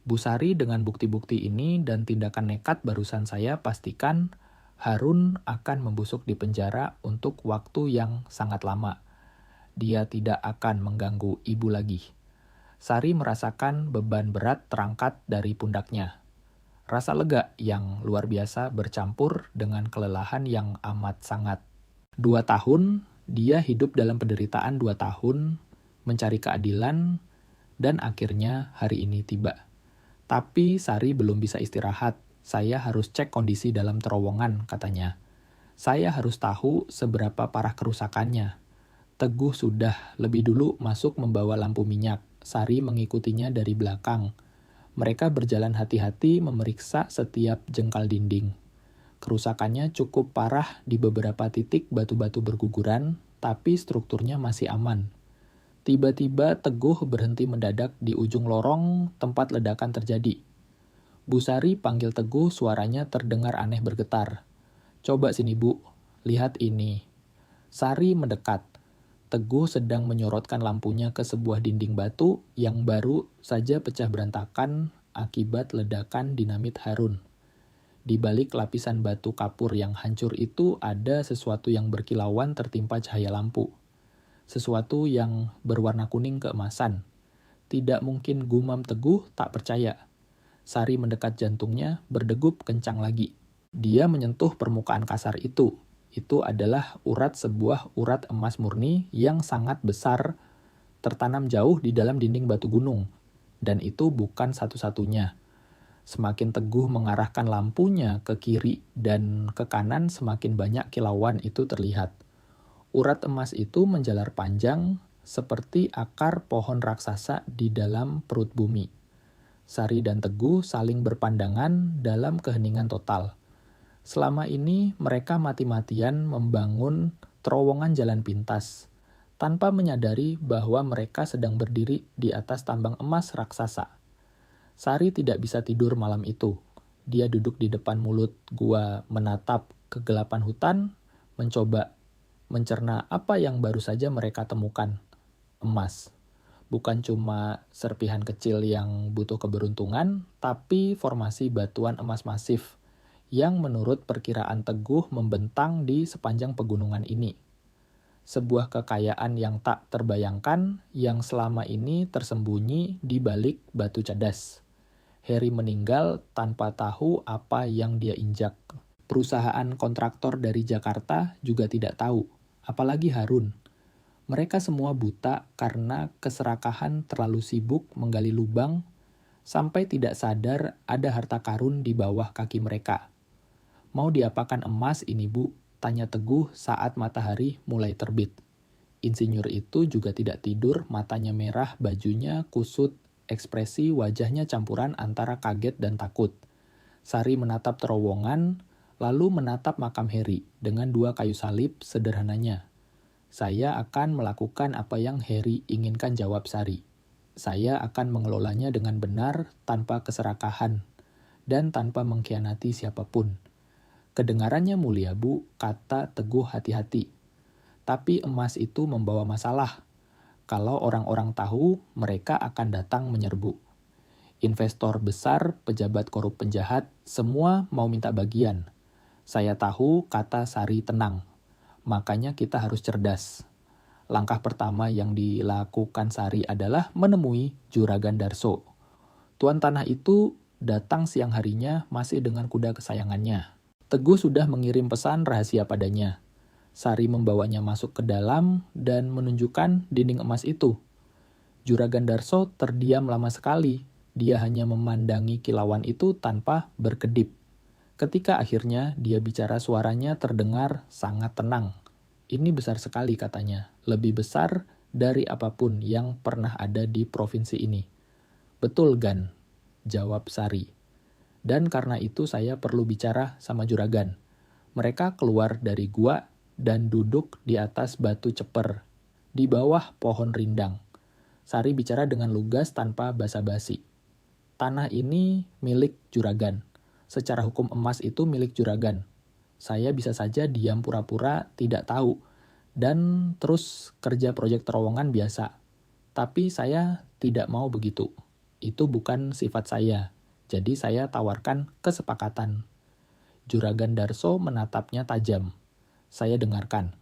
Speaker 1: Bu Sari, dengan bukti-bukti ini dan tindakan nekat barusan saya pastikan Harun akan membusuk di penjara untuk waktu yang sangat lama. Dia tidak akan mengganggu ibu lagi. Sari merasakan beban berat terangkat dari pundaknya. Rasa lega yang luar biasa bercampur dengan kelelahan yang amat sangat. 2 tahun, dia hidup dalam penderitaan 2 tahun, mencari keadilan, dan akhirnya hari ini tiba. Tapi Sari belum bisa istirahat. Saya harus cek kondisi dalam terowongan, katanya. Saya harus tahu seberapa parah kerusakannya. Teguh sudah lebih dulu masuk membawa lampu minyak. Sari mengikutinya dari belakang. Mereka berjalan hati-hati memeriksa setiap jengkal dinding. Kerusakannya cukup parah di beberapa titik batu-batu berguguran, tapi strukturnya masih aman. Tiba-tiba Teguh berhenti mendadak di ujung lorong tempat ledakan terjadi. Bu Sari panggil Teguh, suaranya terdengar aneh bergetar. Coba sini Bu, lihat ini. Sari mendekat. Teguh sedang menyorotkan lampunya ke sebuah dinding batu yang baru saja pecah berantakan akibat ledakan dinamit Harun. Di balik lapisan batu kapur yang hancur itu ada sesuatu yang berkilauan tertimpa cahaya lampu. Sesuatu yang berwarna kuning keemasan. Tidak mungkin, gumam Teguh tak percaya. Sari mendekat jantungnya, berdegup kencang lagi. Dia menyentuh permukaan kasar itu. Itu adalah sebuah urat emas murni yang sangat besar, tertanam jauh di dalam dinding batu gunung. Dan itu bukan satu-satunya. Semakin Teguh mengarahkan lampunya ke kiri dan ke kanan, semakin banyak kilauan itu terlihat. Urat emas itu menjalar panjang seperti akar pohon raksasa di dalam perut bumi. Sari dan Teguh saling berpandangan dalam keheningan total. Selama ini mereka mati-matian membangun terowongan jalan pintas, tanpa menyadari bahwa mereka sedang berdiri di atas tambang emas raksasa. Sari tidak bisa tidur malam itu. Dia duduk di depan mulut gua menatap kegelapan hutan, mencoba mencerna apa yang baru saja mereka temukan. Emas. Bukan cuma serpihan kecil yang butuh keberuntungan, tapi formasi batuan emas masif yang menurut perkiraan Teguh membentang di sepanjang pegunungan ini. Sebuah kekayaan yang tak terbayangkan yang selama ini tersembunyi di balik batu cadas. Heri meninggal tanpa tahu apa yang dia injak. Perusahaan kontraktor dari Jakarta juga tidak tahu, apalagi Harun. Mereka semua buta karena keserakahan terlalu sibuk menggali lubang sampai tidak sadar ada harta karun di bawah kaki mereka. Mau diapakan emas ini Bu? Tanya Teguh saat matahari mulai terbit. Insinyur itu juga tidak tidur, matanya merah, bajunya kusut, ekspresi wajahnya campuran antara kaget dan takut. Sari menatap terowongan, lalu menatap makam Heri dengan 2 kayu salib sederhananya. Saya akan melakukan apa yang Heri inginkan, jawab Sari. Saya akan mengelolanya dengan benar, tanpa keserakahan, dan tanpa mengkhianati siapapun. Kedengarannya mulia Bu, kata Teguh hati-hati. Tapi emas itu membawa masalah. Kalau orang-orang tahu, mereka akan datang menyerbu. Investor besar, pejabat korup penjahat, semua mau minta bagian. Saya tahu, kata Sari tenang. Makanya kita harus cerdas. Langkah pertama yang dilakukan Sari adalah menemui Juragan Darso. Tuan tanah itu datang siang harinya masih dengan kuda kesayangannya. Teguh sudah mengirim pesan rahasia padanya. Sari membawanya masuk ke dalam dan menunjukkan dinding emas itu. Juragan Darso terdiam lama sekali. Dia hanya memandangi kilauan itu tanpa berkedip. Ketika akhirnya dia bicara, suaranya terdengar sangat tenang. Ini besar sekali, katanya. Lebih besar dari apapun yang pernah ada di provinsi ini. Betul, Gan, jawab Sari. Dan karena itu saya perlu bicara sama Juragan. Mereka keluar dari gua dan duduk di atas batu ceper, di bawah pohon rindang. Sari bicara dengan lugas tanpa basa-basi. Tanah ini milik Juragan. Secara hukum emas itu milik Juragan. Saya bisa saja diam pura-pura tidak tahu dan terus kerja proyek terowongan biasa. Tapi saya tidak mau begitu. Itu bukan sifat saya. Jadi saya tawarkan kesepakatan. Juragan Darso menatapnya tajam. Saya dengarkan.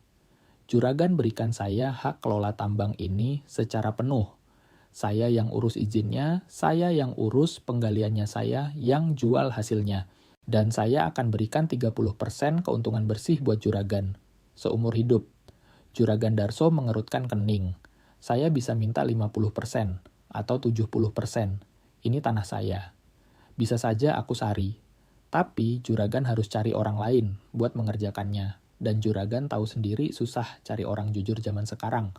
Speaker 1: Juragan berikan saya hak kelola tambang ini secara penuh. Saya yang urus izinnya, saya yang urus penggaliannya, saya yang jual hasilnya. Dan saya akan berikan 30% keuntungan bersih buat juragan. Seumur hidup. Juragan Darso mengerutkan kening. Saya bisa minta 50% atau 70%. Ini tanah saya. Bisa saja aku Sari. Tapi juragan harus cari orang lain buat mengerjakannya. Dan juragan tahu sendiri susah cari orang jujur zaman sekarang.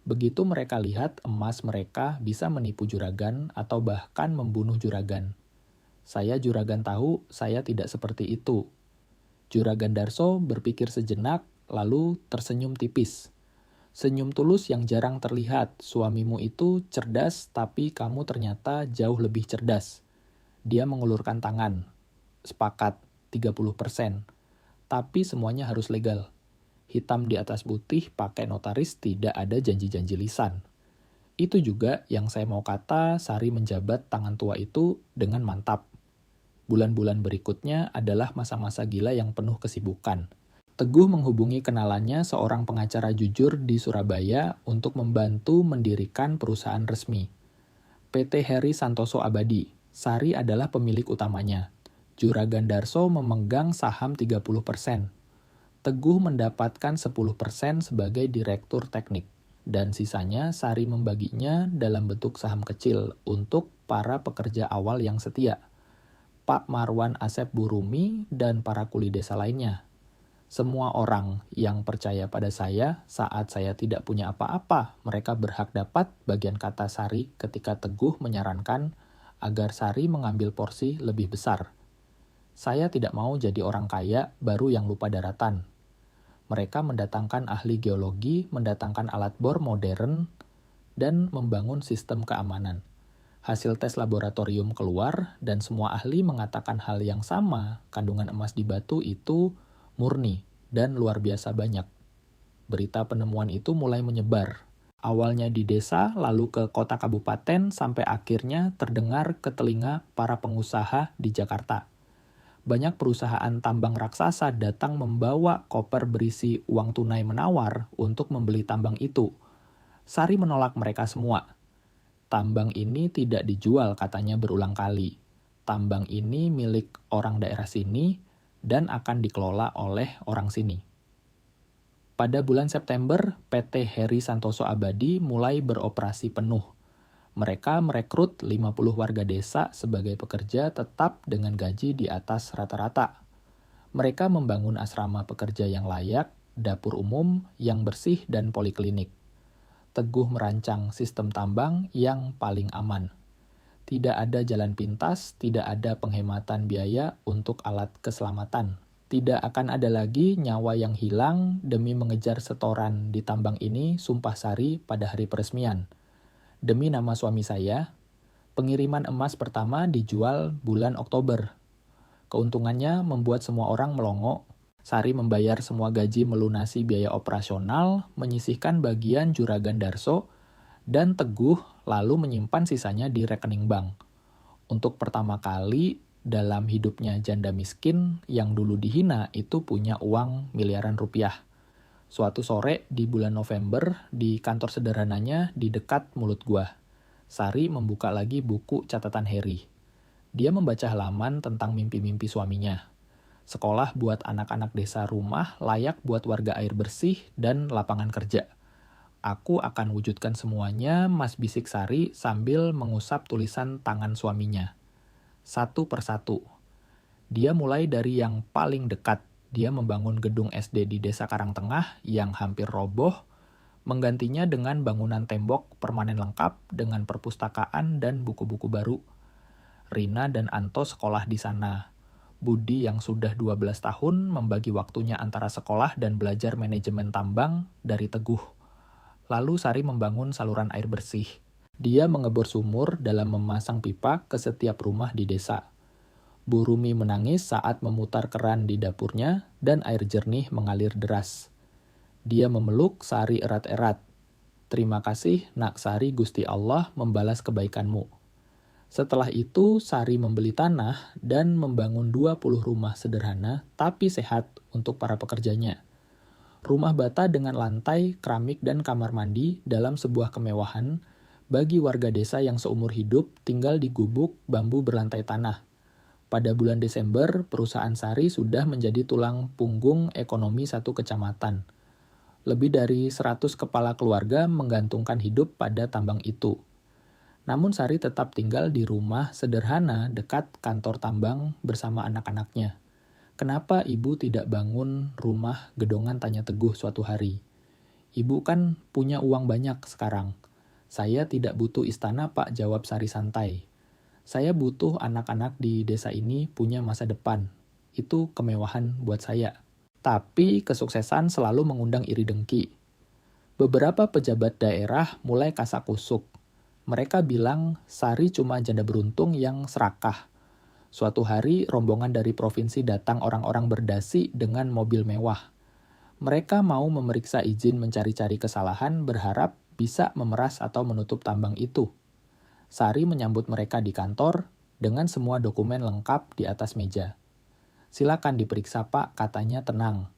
Speaker 1: Begitu mereka lihat emas mereka bisa menipu juragan atau bahkan membunuh juragan. Saya juragan tahu saya tidak seperti itu. Juragan Darso berpikir sejenak lalu tersenyum tipis. Senyum tulus yang jarang terlihat. Suamimu itu cerdas, tapi kamu ternyata jauh lebih cerdas. Dia mengulurkan tangan. Sepakat, 30%. Tapi semuanya harus legal. Hitam di atas putih pakai notaris, tidak ada janji-janji lisan. Itu juga yang saya mau kata Sari menjabat tangan tua itu dengan mantap. Bulan-bulan berikutnya adalah masa-masa gila yang penuh kesibukan. Teguh menghubungi kenalannya seorang pengacara jujur di Surabaya untuk membantu mendirikan perusahaan resmi. PT Heri Santoso Abadi. Sari adalah pemilik utamanya. Juragan Darso memegang saham 30%. Teguh mendapatkan 10% sebagai direktur teknik. Dan sisanya Sari membaginya dalam bentuk saham kecil untuk para pekerja awal yang setia. Pak Marwan Asep Burumi dan para kuli desa lainnya. Semua orang yang percaya pada saya saat saya tidak punya apa-apa, mereka berhak dapat bagian kata Sari ketika Teguh menyarankan agar Sari mengambil porsi lebih besar. Saya tidak mau jadi orang kaya baru yang lupa daratan. Mereka mendatangkan ahli geologi, mendatangkan alat bor modern, dan membangun sistem keamanan. Hasil tes laboratorium keluar dan semua ahli mengatakan hal yang sama, kandungan emas di batu itu murni dan luar biasa banyak. Berita penemuan itu mulai menyebar. Awalnya di desa, lalu ke kota kabupaten, sampai akhirnya terdengar ke telinga para pengusaha di Jakarta. Banyak perusahaan tambang raksasa datang membawa koper berisi uang tunai menawar untuk membeli tambang itu. Sari menolak mereka semua. Tambang ini tidak dijual, katanya berulang kali. Tambang ini milik orang daerah sini, dan akan dikelola oleh orang sini. Pada bulan September, PT Heri Santoso Abadi mulai beroperasi penuh. Mereka merekrut 50 warga desa sebagai pekerja tetap dengan gaji di atas rata-rata. Mereka membangun asrama pekerja yang layak, dapur umum yang bersih, dan poliklinik. Teguh merancang sistem tambang yang paling aman. Tidak ada jalan pintas, tidak ada penghematan biaya untuk alat keselamatan. Tidak akan ada lagi nyawa yang hilang demi mengejar setoran di tambang ini, sumpah Sari pada hari peresmian. Demi nama suami saya, pengiriman emas pertama dijual bulan Oktober. Keuntungannya membuat semua orang melongo. Sari membayar semua gaji melunasi biaya operasional, menyisihkan bagian juragan Darso, dan Teguh lalu menyimpan sisanya di rekening bank. Untuk pertama kali dalam hidupnya janda miskin yang dulu dihina itu punya uang miliaran rupiah. Suatu sore di bulan November di kantor sederhananya di dekat mulut gua, Sari membuka lagi buku catatan Heri. Dia membaca halaman tentang mimpi-mimpi suaminya. Sekolah buat anak-anak desa, rumah layak buat warga, air bersih, dan lapangan kerja. Aku akan wujudkan semuanya, Mas, bisik Sari sambil mengusap tulisan tangan suaminya. Satu persatu. Dia mulai dari yang paling dekat. Dia membangun gedung SD di Desa Karangtengah yang hampir roboh, menggantinya dengan bangunan tembok permanen lengkap dengan perpustakaan dan buku-buku baru. Rina dan Anto sekolah di sana. Budi yang sudah 12 tahun membagi waktunya antara sekolah dan belajar manajemen tambang dari Teguh. Lalu Sari membangun saluran air bersih. Dia mengebor sumur dalam memasang pipa ke setiap rumah di desa. Bu Rumi menangis saat memutar keran di dapurnya dan air jernih mengalir deras. Dia memeluk Sari erat-erat. "Terima kasih, Nak Sari, Gusti Allah membalas kebaikanmu." Setelah itu, Sari membeli tanah dan membangun 20 rumah sederhana tapi sehat untuk para pekerjanya. Rumah bata dengan lantai, keramik, dan kamar mandi dalam sebuah kemewahan bagi warga desa yang seumur hidup tinggal di gubuk bambu berlantai tanah. Pada bulan Desember, perusahaan Sari sudah menjadi tulang punggung ekonomi satu kecamatan. Lebih dari 100 kepala keluarga menggantungkan hidup pada tambang itu. Namun Sari tetap tinggal di rumah sederhana dekat kantor tambang bersama anak-anaknya. "Kenapa ibu tidak bangun rumah gedongan?" tanya Teguh suatu hari. "Ibu kan punya uang banyak sekarang." "Saya tidak butuh istana, Pak," jawab Sari santai. "Saya butuh anak-anak di desa ini punya masa depan. Itu kemewahan buat saya." Tapi kesuksesan selalu mengundang iri dengki. Beberapa pejabat daerah mulai kasak-kusuk. Mereka bilang Sari cuma janda beruntung yang serakah. Suatu hari, rombongan dari provinsi datang orang-orang berdasi dengan mobil mewah. Mereka mau memeriksa izin mencari-cari kesalahan, berharap bisa memeras atau menutup tambang itu. Sari menyambut mereka di kantor dengan semua dokumen lengkap di atas meja. "Silakan diperiksa, Pak," katanya tenang.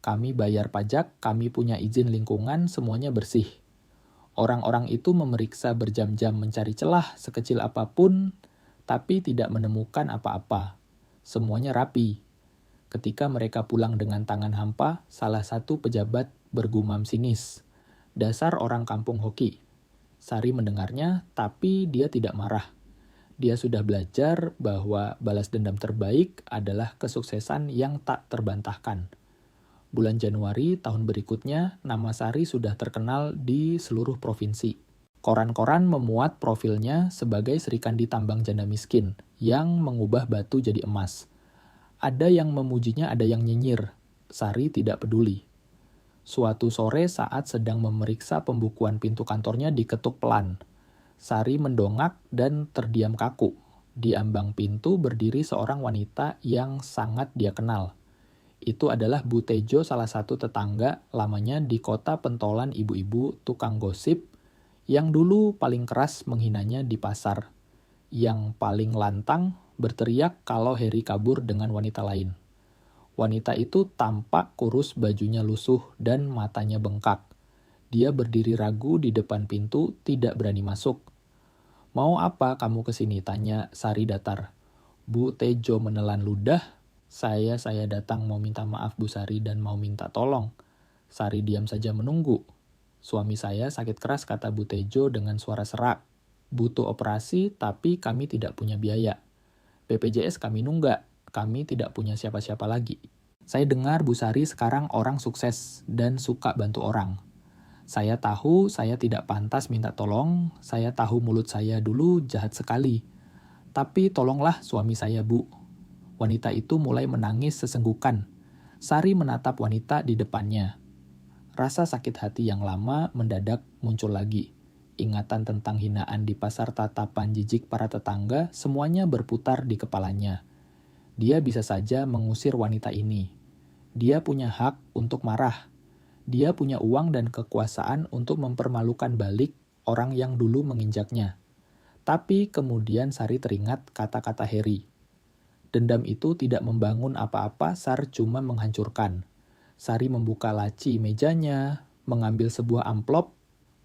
Speaker 1: "Kami bayar pajak, kami punya izin lingkungan, semuanya bersih." Orang-orang itu memeriksa berjam-jam mencari celah sekecil apapun, tapi tidak menemukan apa-apa. Semuanya rapi. Ketika mereka pulang dengan tangan hampa, salah satu pejabat bergumam sinis. "Dasar orang kampung hoki." Sari mendengarnya, tapi dia tidak marah. Dia sudah belajar bahwa balas dendam terbaik adalah kesuksesan yang tak terbantahkan. Bulan Januari tahun berikutnya, nama Sari sudah terkenal di seluruh provinsi. Koran-koran memuat profilnya sebagai Serikandi tambang janda miskin yang mengubah batu jadi emas. Ada yang memujinya, ada yang nyinyir. Sari tidak peduli. Suatu sore saat sedang memeriksa pembukuan pintu kantornya diketuk pelan. Sari mendongak dan terdiam kaku. Di ambang pintu berdiri seorang wanita yang sangat dia kenal. Itu adalah Bu Tejo, salah satu tetangga lamanya di kota pentolan ibu-ibu tukang gosip yang dulu paling keras menghinanya di pasar, yang paling lantang berteriak kalau Heri kabur dengan wanita lain. Wanita itu tampak kurus, bajunya lusuh, dan matanya bengkak. Dia berdiri ragu di depan pintu, tidak berani masuk. "Mau apa kamu kesini?" tanya Sari datar. Bu Tejo menelan ludah. Saya datang mau minta maaf Bu Sari dan mau minta tolong." Sari diam saja menunggu. "Suami saya sakit keras," kata Bu Tejo dengan suara serak. "Butuh operasi, tapi kami tidak punya biaya. BPJS kami nunggak, kami tidak punya siapa-siapa lagi. Saya dengar Bu Sari sekarang orang sukses dan suka bantu orang. Saya tahu saya tidak pantas minta tolong, saya tahu mulut saya dulu jahat sekali. Tapi tolonglah suami saya, Bu." Wanita itu mulai menangis sesenggukan. Sari menatap wanita di depannya. Rasa sakit hati yang lama mendadak muncul lagi. Ingatan tentang hinaan di pasar, tatapan jijik para tetangga, semuanya berputar di kepalanya. Dia bisa saja mengusir wanita ini. Dia punya hak untuk marah. Dia punya uang dan kekuasaan untuk mempermalukan balik orang yang dulu menginjaknya. Tapi kemudian Sari teringat kata-kata Heri. Dendam itu tidak membangun apa-apa, Sar cuma menghancurkan. Sari membuka laci mejanya, mengambil sebuah amplop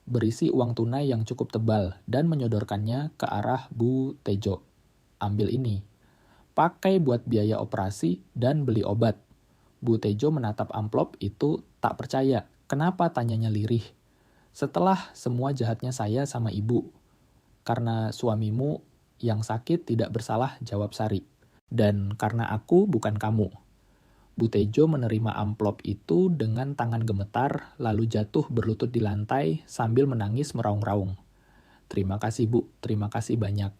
Speaker 1: berisi uang tunai yang cukup tebal dan menyodorkannya ke arah Bu Tejo. "Ambil ini. Pakai buat biaya operasi dan beli obat." Bu Tejo menatap amplop itu tak percaya. "Kenapa?" tanyanya lirih. "Setelah semua jahatnya saya sama ibu. Karena suamimu yang sakit tidak bersalah," jawab Sari. "Dan karena aku bukan kamu." Bu Tejo menerima amplop itu dengan tangan gemetar, lalu jatuh berlutut di lantai sambil menangis meraung-raung. "Terima kasih, Bu. Terima kasih banyak.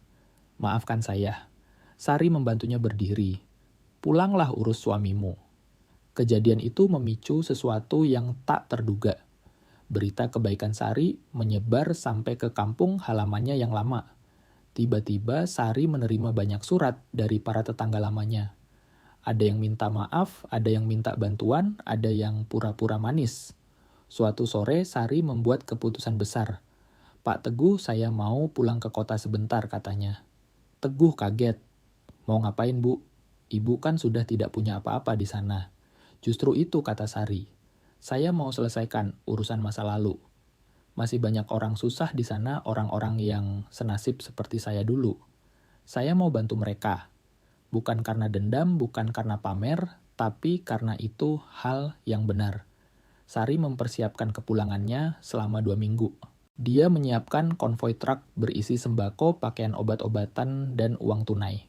Speaker 1: Maafkan saya." Sari membantunya berdiri. "Pulanglah urus suamimu." Kejadian itu memicu sesuatu yang tak terduga. Berita kebaikan Sari menyebar sampai ke kampung halamannya yang lama. Tiba-tiba Sari menerima banyak surat dari para tetangga lamanya. Ada yang minta maaf, ada yang minta bantuan, ada yang pura-pura manis. Suatu sore, Sari membuat keputusan besar. "Pak Teguh, saya mau pulang ke kota sebentar," katanya. Teguh kaget. "Mau ngapain, Bu? Ibu kan sudah tidak punya apa-apa di sana." "Justru itu," kata Sari. "Saya mau selesaikan urusan masa lalu. Masih banyak orang susah di sana, orang-orang yang senasib seperti saya dulu. Saya mau bantu mereka. Bukan karena dendam, bukan karena pamer, tapi karena itu hal yang benar." Sari mempersiapkan kepulangannya selama 2 minggu. Dia menyiapkan konvoi truk berisi sembako, pakaian obat-obatan, dan uang tunai.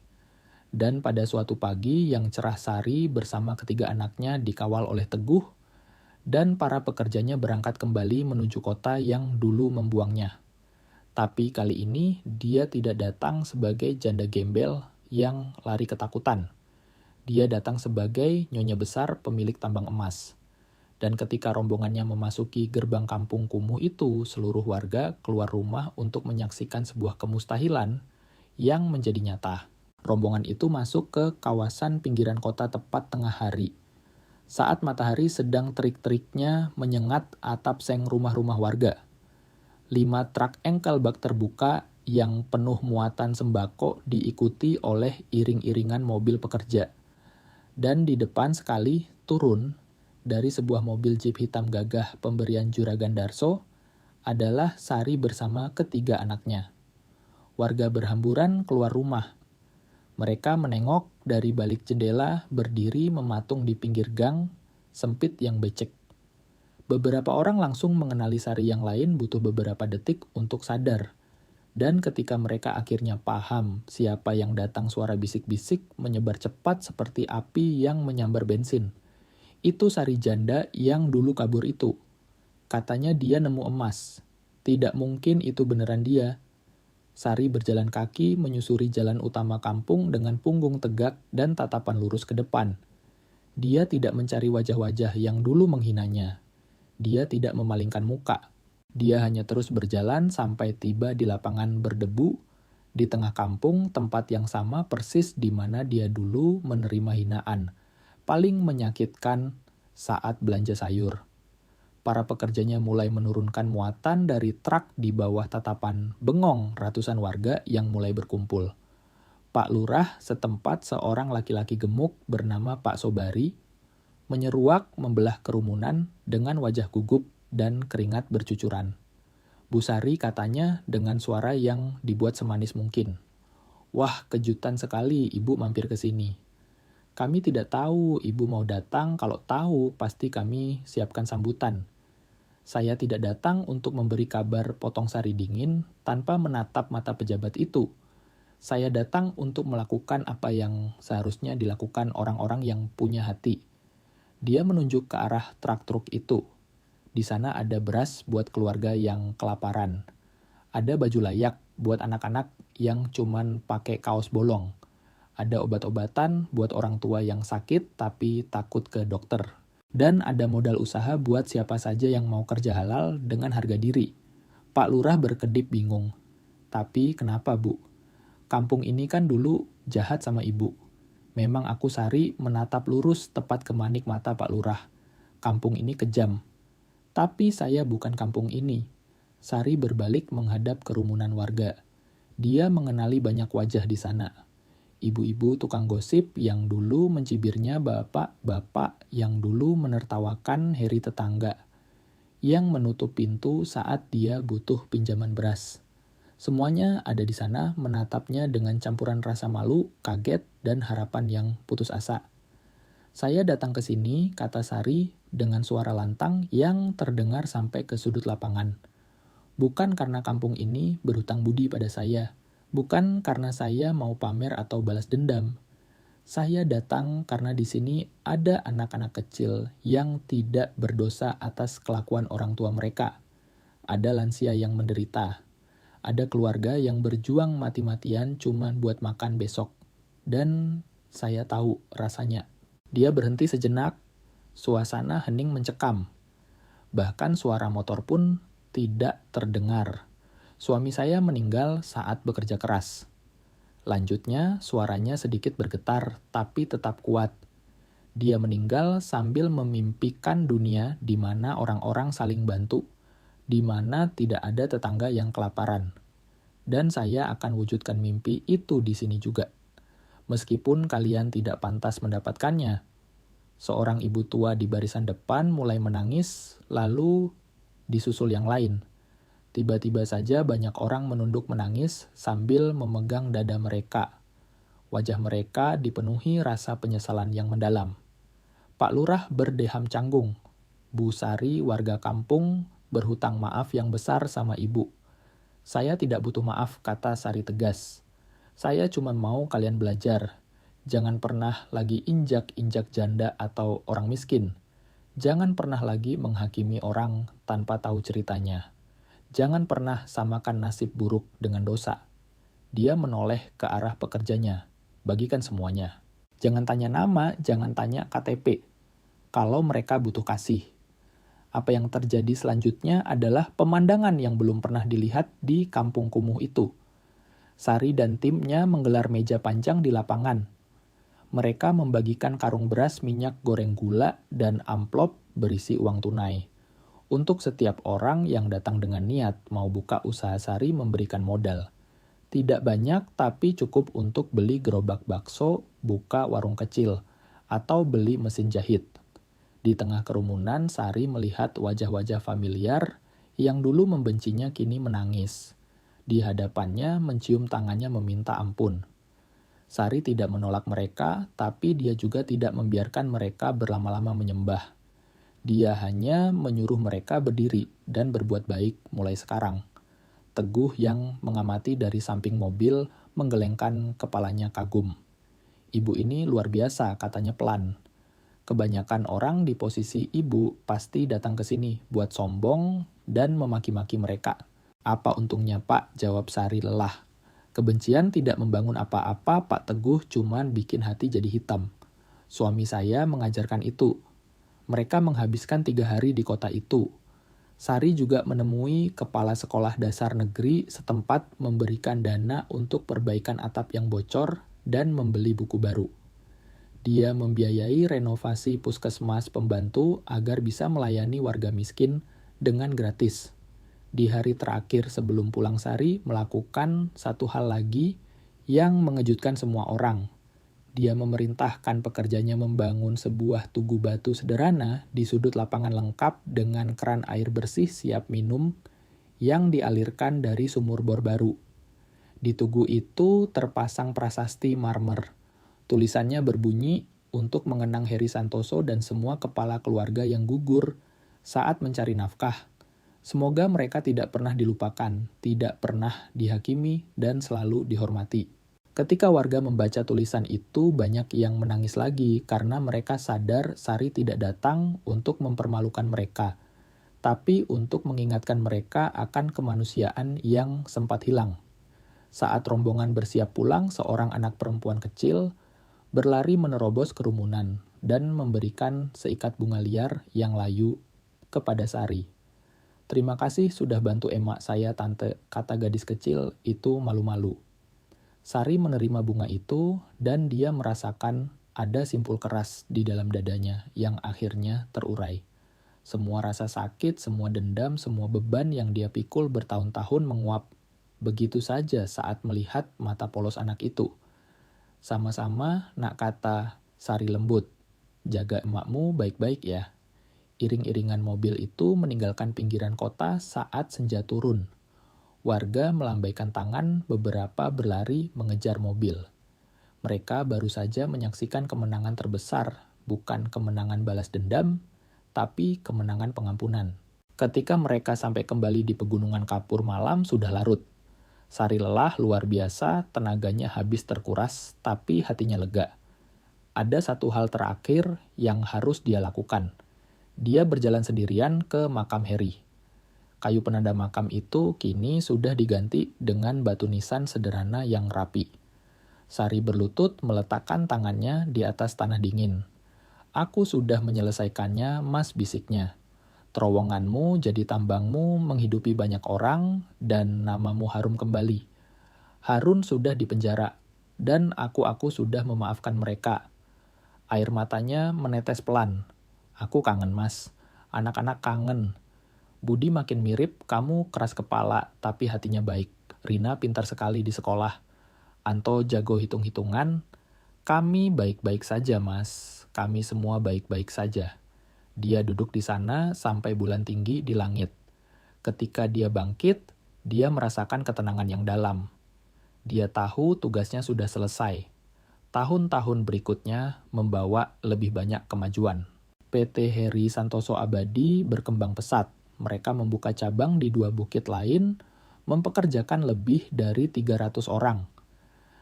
Speaker 1: Dan pada suatu pagi yang cerah, Sari bersama ketiga anaknya dikawal oleh Teguh, dan para pekerjanya berangkat kembali menuju kota yang dulu membuangnya. Tapi kali ini dia tidak datang sebagai janda gembel yang lari ketakutan. Dia datang sebagai nyonya besar pemilik tambang emas. Dan ketika rombongannya memasuki gerbang kampung kumuh itu, seluruh warga keluar rumah untuk menyaksikan sebuah kemustahilan yang menjadi nyata. Rombongan itu masuk ke kawasan pinggiran kota tepat tengah hari, saat matahari sedang terik-teriknya menyengat atap seng rumah-rumah warga. 5 truk engkel bak terbuka yang penuh muatan sembako diikuti oleh iring-iringan mobil pekerja. Dan di depan sekali turun dari sebuah mobil jeep hitam gagah pemberian Juragan Darso adalah Sari bersama ketiga anaknya. Warga berhamburan keluar rumah. Mereka menengok dari balik jendela, berdiri mematung di pinggir gang sempit yang becek. Beberapa orang langsung mengenali Sari, yang lain butuh beberapa detik untuk sadar. Dan ketika mereka akhirnya paham siapa yang datang, suara bisik-bisik menyebar cepat seperti api yang menyambar bensin. "Itu Sari janda yang dulu kabur itu. Katanya dia nemu emas. Tidak mungkin itu beneran dia." Sari berjalan kaki menyusuri jalan utama kampung dengan punggung tegak dan tatapan lurus ke depan. Dia tidak mencari wajah-wajah yang dulu menghinanya. Dia tidak memalingkan muka. Dia hanya terus berjalan sampai tiba di lapangan berdebu di tengah kampung, tempat yang sama persis di mana dia dulu menerima hinaan paling menyakitkan saat belanja sayur. Para pekerjanya mulai menurunkan muatan dari truk di bawah tatapan bengong ratusan warga yang mulai berkumpul. Pak Lurah setempat, seorang laki-laki gemuk bernama Pak Sobari, menyeruak membelah kerumunan dengan wajah gugup dan keringat bercucuran. "Bu Sari," katanya dengan suara yang dibuat semanis mungkin. "Wah, kejutan sekali Ibu mampir ke sini. Kami tidak tahu Ibu mau datang, kalau tahu pasti kami siapkan sambutan. Saya tidak datang untuk memberi kabar potong sari dingin tanpa menatap mata pejabat itu. Saya datang untuk melakukan apa yang seharusnya dilakukan orang-orang yang punya hati." Dia menunjuk ke arah truk-truk itu. Di sana ada beras buat keluarga yang kelaparan. Ada baju layak buat anak-anak yang cuman pakai kaos bolong. Ada obat-obatan buat orang tua yang sakit tapi takut ke dokter. Dan ada modal usaha buat siapa saja yang mau kerja halal dengan harga diri. Pak Lurah berkedip bingung. "Tapi kenapa, Bu? Kampung ini kan dulu jahat sama Ibu." "Memang," aku, Sari, menatap lurus tepat ke manik mata Pak Lurah. "Kampung ini kejam. Tapi saya bukan kampung ini." Sari berbalik menghadap kerumunan warga. Dia mengenali banyak wajah di sana. Ibu-ibu tukang gosip yang dulu mencibirnya, bapak-bapak yang dulu menertawakan Heri tetangga, yang menutup pintu saat dia butuh pinjaman beras. Semuanya ada di sana menatapnya dengan campuran rasa malu, kaget, dan harapan yang putus asa. "Saya datang ke sini," kata Sari dengan suara lantang yang terdengar sampai ke sudut lapangan. "Bukan karena kampung ini berhutang budi pada saya. Bukan karena saya mau pamer atau balas dendam. Saya datang karena di sini ada anak-anak kecil yang tidak berdosa atas kelakuan orang tua mereka. Ada lansia yang menderita. Ada keluarga yang berjuang mati-matian cuma buat makan besok. Dan saya tahu rasanya." Dia berhenti sejenak. Suasana hening mencekam. Bahkan suara motor pun tidak terdengar. "Suami saya meninggal saat bekerja keras." Lanjutnya, suaranya sedikit bergetar, tapi tetap kuat. Dia meninggal sambil memimpikan dunia di mana orang-orang saling bantu, di mana tidak ada tetangga yang kelaparan. Dan saya akan wujudkan mimpi itu di sini juga. Meskipun kalian tidak pantas mendapatkannya. Seorang ibu tua di barisan depan mulai menangis, lalu disusul yang lain. Tiba-tiba saja banyak orang menunduk menangis sambil memegang dada mereka. Wajah mereka dipenuhi rasa penyesalan yang mendalam. Pak Lurah berdeham canggung. Bu Sari, warga kampung, berhutang maaf yang besar sama ibu. Saya tidak butuh maaf, kata Sari tegas. Saya cuma mau kalian belajar. Jangan pernah lagi injak-injak janda atau orang miskin. Jangan pernah lagi menghakimi orang tanpa tahu ceritanya. Jangan pernah samakan nasib buruk dengan dosa. Dia menoleh ke arah pekerjanya. Bagikan semuanya. Jangan tanya nama, jangan tanya KTP. Kalau mereka butuh kasih. Apa yang terjadi selanjutnya adalah pemandangan yang belum pernah dilihat di kampung kumuh itu. Sari dan timnya menggelar meja panjang di lapangan. Mereka membagikan karung beras, minyak goreng gula, dan amplop berisi uang tunai. Untuk setiap orang yang datang dengan niat mau buka usaha, Sari memberikan modal. Tidak banyak, tapi cukup untuk beli gerobak bakso, buka warung kecil, atau beli mesin jahit. Di tengah kerumunan, Sari melihat wajah-wajah familiar yang dulu membencinya kini menangis. Di hadapannya mencium tangannya meminta ampun. Sari tidak menolak mereka, tapi dia juga tidak membiarkan mereka berlama-lama menyembah. Dia hanya menyuruh mereka berdiri dan berbuat baik mulai sekarang. Teguh yang mengamati dari samping mobil menggelengkan kepalanya kagum. Ibu ini luar biasa, katanya pelan. Kebanyakan orang di posisi ibu pasti datang ke sini buat sombong dan memaki-maki mereka. Apa untungnya, Pak? Jawab Sari lelah. Kebencian tidak membangun apa-apa, Pak Teguh cuman bikin hati jadi hitam. Suami saya mengajarkan itu. Mereka menghabiskan 3 hari di kota itu. Sari juga menemui kepala sekolah dasar negeri setempat memberikan dana untuk perbaikan atap yang bocor dan membeli buku baru. Dia membiayai renovasi puskesmas pembantu agar bisa melayani warga miskin dengan gratis. Di hari terakhir sebelum pulang, Sari melakukan satu hal lagi yang mengejutkan semua orang. Dia memerintahkan pekerjanya membangun sebuah tugu batu sederhana di sudut lapangan lengkap dengan keran air bersih siap minum yang dialirkan dari sumur bor baru. Di tugu itu terpasang prasasti marmer. Tulisannya berbunyi untuk mengenang Heri Santoso dan semua kepala keluarga yang gugur saat mencari nafkah. Semoga mereka tidak pernah dilupakan, tidak pernah dihakimi, dan selalu dihormati. Ketika warga membaca tulisan itu, banyak yang menangis lagi karena mereka sadar Sari tidak datang untuk mempermalukan mereka, tapi untuk mengingatkan mereka akan kemanusiaan yang sempat hilang. Saat rombongan bersiap pulang, seorang anak perempuan kecil berlari menerobos kerumunan dan memberikan seikat bunga liar yang layu kepada Sari. Terima kasih sudah bantu emak saya, Tante, kata gadis kecil itu malu-malu. Sari menerima bunga itu dan dia merasakan ada simpul keras di dalam dadanya yang akhirnya terurai. Semua rasa sakit, semua dendam, semua beban yang dia pikul bertahun-tahun menguap. Begitu saja saat melihat mata polos anak itu. Sama-sama, nak, kata Sari lembut. Jaga emakmu baik-baik ya. Iring-iringan mobil itu meninggalkan pinggiran kota saat senja turun. Warga melambaikan tangan, beberapa berlari mengejar mobil. Mereka baru saja menyaksikan kemenangan terbesar, bukan kemenangan balas dendam, tapi kemenangan pengampunan. Ketika mereka sampai kembali di pegunungan kapur, malam sudah larut. Sari lelah luar biasa, tenaganya habis terkuras, tapi hatinya lega. Ada satu hal terakhir yang harus dia lakukan. Dia berjalan sendirian ke makam Heri. Kayu penanda makam itu kini sudah diganti dengan batu nisan sederhana yang rapi. Sari berlutut meletakkan tangannya di atas tanah dingin. Aku sudah menyelesaikannya, Mas, bisiknya. Terowonganmu jadi tambangmu menghidupi banyak orang dan namamu harum kembali. Harun sudah dipenjara dan aku sudah memaafkan mereka. Air matanya menetes pelan. Aku kangen, Mas. Anak-anak kangen. Budi makin mirip, kamu keras kepala, tapi hatinya baik. Rina pintar sekali di sekolah. Anto jago hitung-hitungan. Kami baik-baik saja, Mas. Kami semua baik-baik saja. Dia duduk di sana sampai bulan tinggi di langit. Ketika dia bangkit, dia merasakan ketenangan yang dalam. Dia tahu tugasnya sudah selesai. Tahun-tahun berikutnya membawa lebih banyak kemajuan. PT Heri Santoso Abadi berkembang pesat. Mereka membuka cabang di 2 bukit lain, mempekerjakan lebih dari 300 orang.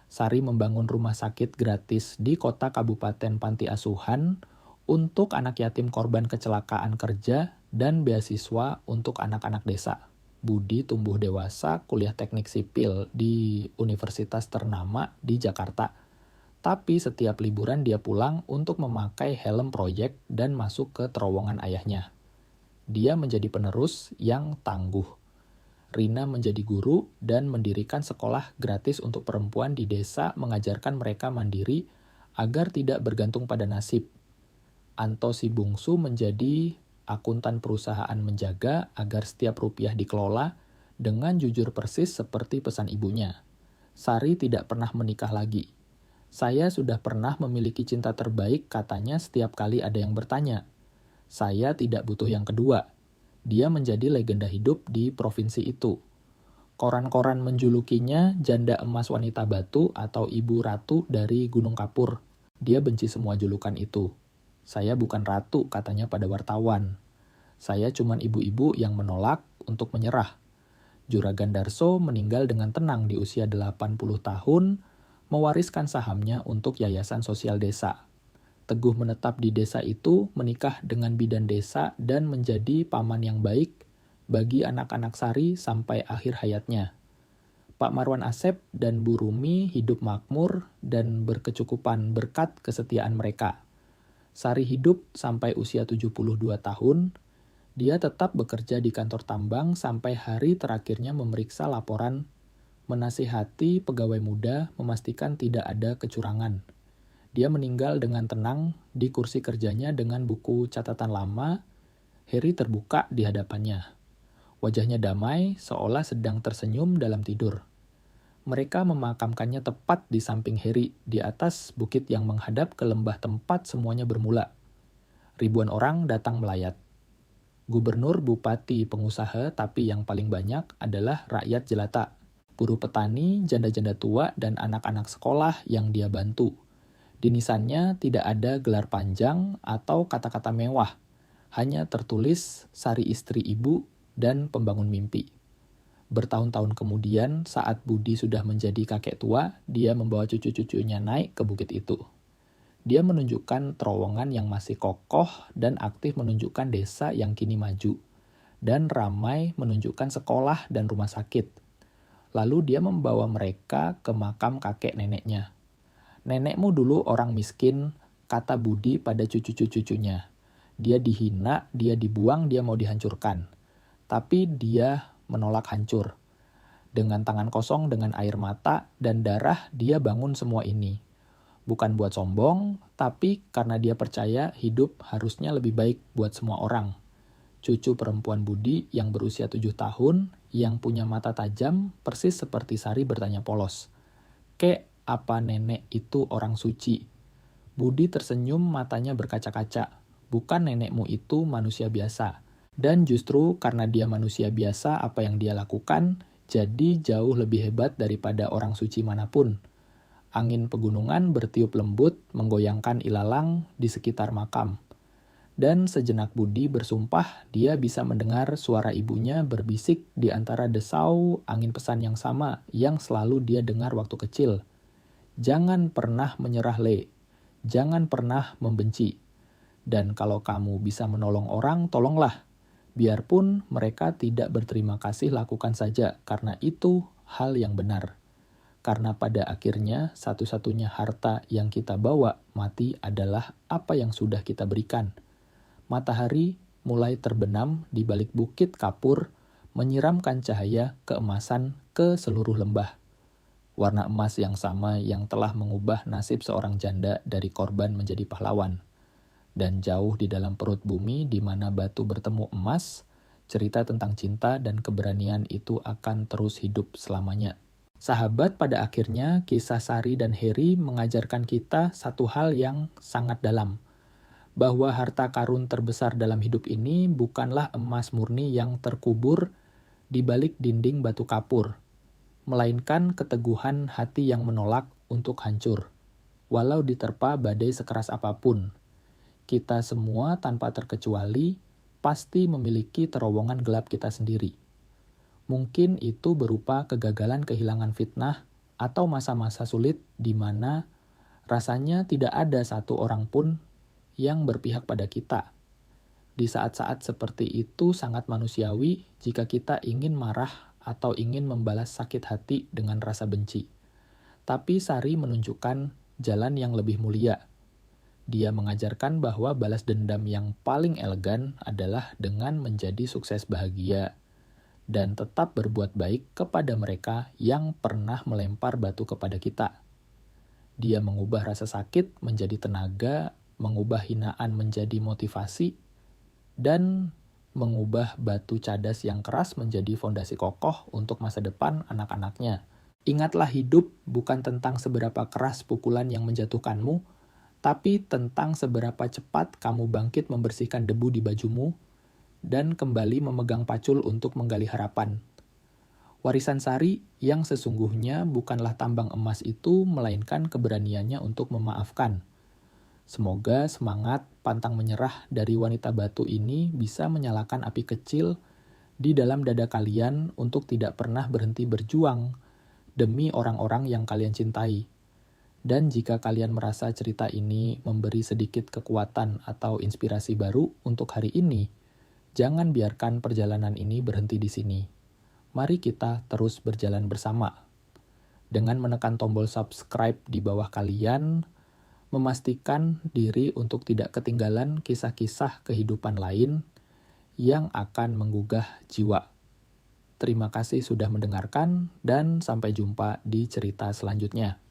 Speaker 1: Sari membangun rumah sakit gratis di kota kabupaten panti asuhan untuk anak yatim korban kecelakaan kerja dan beasiswa untuk anak-anak desa. Budi tumbuh dewasa, kuliah teknik sipil di universitas ternama di Jakarta. Tapi setiap liburan dia pulang untuk memakai helm proyek dan masuk ke terowongan ayahnya. Dia menjadi penerus yang tangguh. Rina menjadi guru dan mendirikan sekolah gratis untuk perempuan di desa, mengajarkan mereka mandiri agar tidak bergantung pada nasib. Anto si bungsu menjadi akuntan perusahaan, menjaga agar setiap rupiah dikelola dengan jujur persis seperti pesan ibunya. Sari tidak pernah menikah lagi. Saya sudah pernah memiliki cinta terbaik, katanya setiap kali ada yang bertanya. Saya tidak butuh yang kedua. Dia menjadi legenda hidup di provinsi itu. Koran-koran menjulukinya janda emas wanita batu atau ibu ratu dari Gunung Kapur. Dia benci semua julukan itu. Saya bukan ratu, katanya pada wartawan. Saya cuman ibu-ibu yang menolak untuk menyerah. Juragan Darso meninggal dengan tenang di usia 80 tahun, mewariskan sahamnya untuk Yayasan Sosial Desa. Teguh menetap di desa itu, menikah dengan bidan desa dan menjadi paman yang baik bagi anak-anak Sari sampai akhir hayatnya. Pak Marwan Asep dan Bu Rumi hidup makmur dan berkecukupan berkat kesetiaan mereka. Sari hidup sampai usia 72 tahun. Dia tetap bekerja di kantor tambang sampai hari terakhirnya memeriksa laporan, menasihati pegawai muda, memastikan tidak ada kecurangan. Dia meninggal dengan tenang di kursi kerjanya dengan buku catatan lama. Heri terbuka di hadapannya. Wajahnya damai, seolah sedang tersenyum dalam tidur. Mereka memakamkannya tepat di samping Heri, di atas bukit yang menghadap ke lembah tempat semuanya bermula. Ribuan orang datang melayat. Gubernur, bupati, pengusaha, tapi yang paling banyak adalah rakyat jelata. Buruh petani, janda-janda tua, dan anak-anak sekolah yang dia bantu. Di nisannya tidak ada gelar panjang atau kata-kata mewah. Hanya tertulis Sari istri ibu dan pembangun mimpi. Bertahun-tahun kemudian, saat Budi sudah menjadi kakek tua, dia membawa cucu-cucunya naik ke bukit itu. Dia menunjukkan terowongan yang masih kokoh dan aktif menunjukkan desa yang kini maju. Dan ramai menunjukkan sekolah dan rumah sakit. Lalu dia membawa mereka ke makam kakek neneknya. Nenekmu dulu orang miskin, kata Budi pada cucu-cucunya. Dia dihina, dia dibuang, dia mau dihancurkan. Tapi dia menolak hancur. Dengan tangan kosong, dengan air mata dan darah, dia bangun semua ini. Bukan buat sombong, tapi karena dia percaya hidup harusnya lebih baik buat semua orang. Cucu perempuan Budi yang berusia 7 tahun, yang punya mata tajam, persis seperti Sari bertanya polos. Kek, apa nenek itu orang suci? Budi tersenyum, matanya berkaca-kaca. Bukan, nenekmu itu manusia biasa. Dan justru karena dia manusia biasa, apa yang dia lakukan jadi jauh lebih hebat daripada orang suci manapun. Angin pegunungan bertiup lembut, menggoyangkan ilalang di sekitar makam. Dan sejenak Budi bersumpah dia bisa mendengar suara ibunya berbisik di antara desau angin pesan yang sama yang selalu dia dengar waktu kecil. Jangan pernah menyerah, Le. Jangan pernah membenci. Dan kalau kamu bisa menolong orang, tolonglah. Biarpun mereka tidak berterima kasih, lakukan saja, karena itu hal yang benar. Karena pada akhirnya, satu-satunya harta yang kita bawa mati adalah apa yang sudah kita berikan. Matahari mulai terbenam di balik bukit kapur, menyiramkan cahaya keemasan ke seluruh lembah. Warna emas yang sama yang telah mengubah nasib seorang janda dari korban menjadi pahlawan. Dan jauh di dalam perut bumi di mana batu bertemu emas, cerita tentang cinta dan keberanian itu akan terus hidup selamanya. Sahabat, pada akhirnya kisah Sari dan Heri mengajarkan kita satu hal yang sangat dalam. Bahwa harta karun terbesar dalam hidup ini bukanlah emas murni yang terkubur di balik dinding batu kapur, melainkan keteguhan hati yang menolak untuk hancur. Walau diterpa badai sekeras apapun, kita semua tanpa terkecuali pasti memiliki terowongan gelap kita sendiri. Mungkin itu berupa kegagalan kehilangan fitnah atau masa-masa sulit di mana rasanya tidak ada satu orang pun yang berpihak pada kita. Di saat-saat seperti itu sangat manusiawi jika kita ingin marah atau ingin membalas sakit hati dengan rasa benci. Tapi Sari menunjukkan jalan yang lebih mulia. Dia mengajarkan bahwa balas dendam yang paling elegan adalah dengan menjadi sukses bahagia dan tetap berbuat baik kepada mereka yang pernah melempar batu kepada kita. Dia mengubah rasa sakit menjadi tenaga, mengubah hinaan menjadi motivasi, dan mengubah batu cadas yang keras menjadi fondasi kokoh untuk masa depan anak-anaknya. Ingatlah, hidup bukan tentang seberapa keras pukulan yang menjatuhkanmu, tapi tentang seberapa cepat kamu bangkit membersihkan debu di bajumu dan kembali memegang pacul untuk menggali harapan. Warisan Sari yang sesungguhnya bukanlah tambang emas itu, melainkan keberaniannya untuk memaafkan. Semoga semangat pantang menyerah dari wanita batu ini bisa menyalakan api kecil di dalam dada kalian untuk tidak pernah berhenti berjuang demi orang-orang yang kalian cintai. Dan jika kalian merasa cerita ini memberi sedikit kekuatan atau inspirasi baru untuk hari ini, jangan biarkan perjalanan ini berhenti di sini. Mari kita terus berjalan bersama. Dengan menekan tombol subscribe di bawah kalian, memastikan diri untuk tidak ketinggalan kisah-kisah kehidupan lain yang akan menggugah jiwa. Terima kasih sudah mendengarkan dan sampai jumpa di cerita selanjutnya.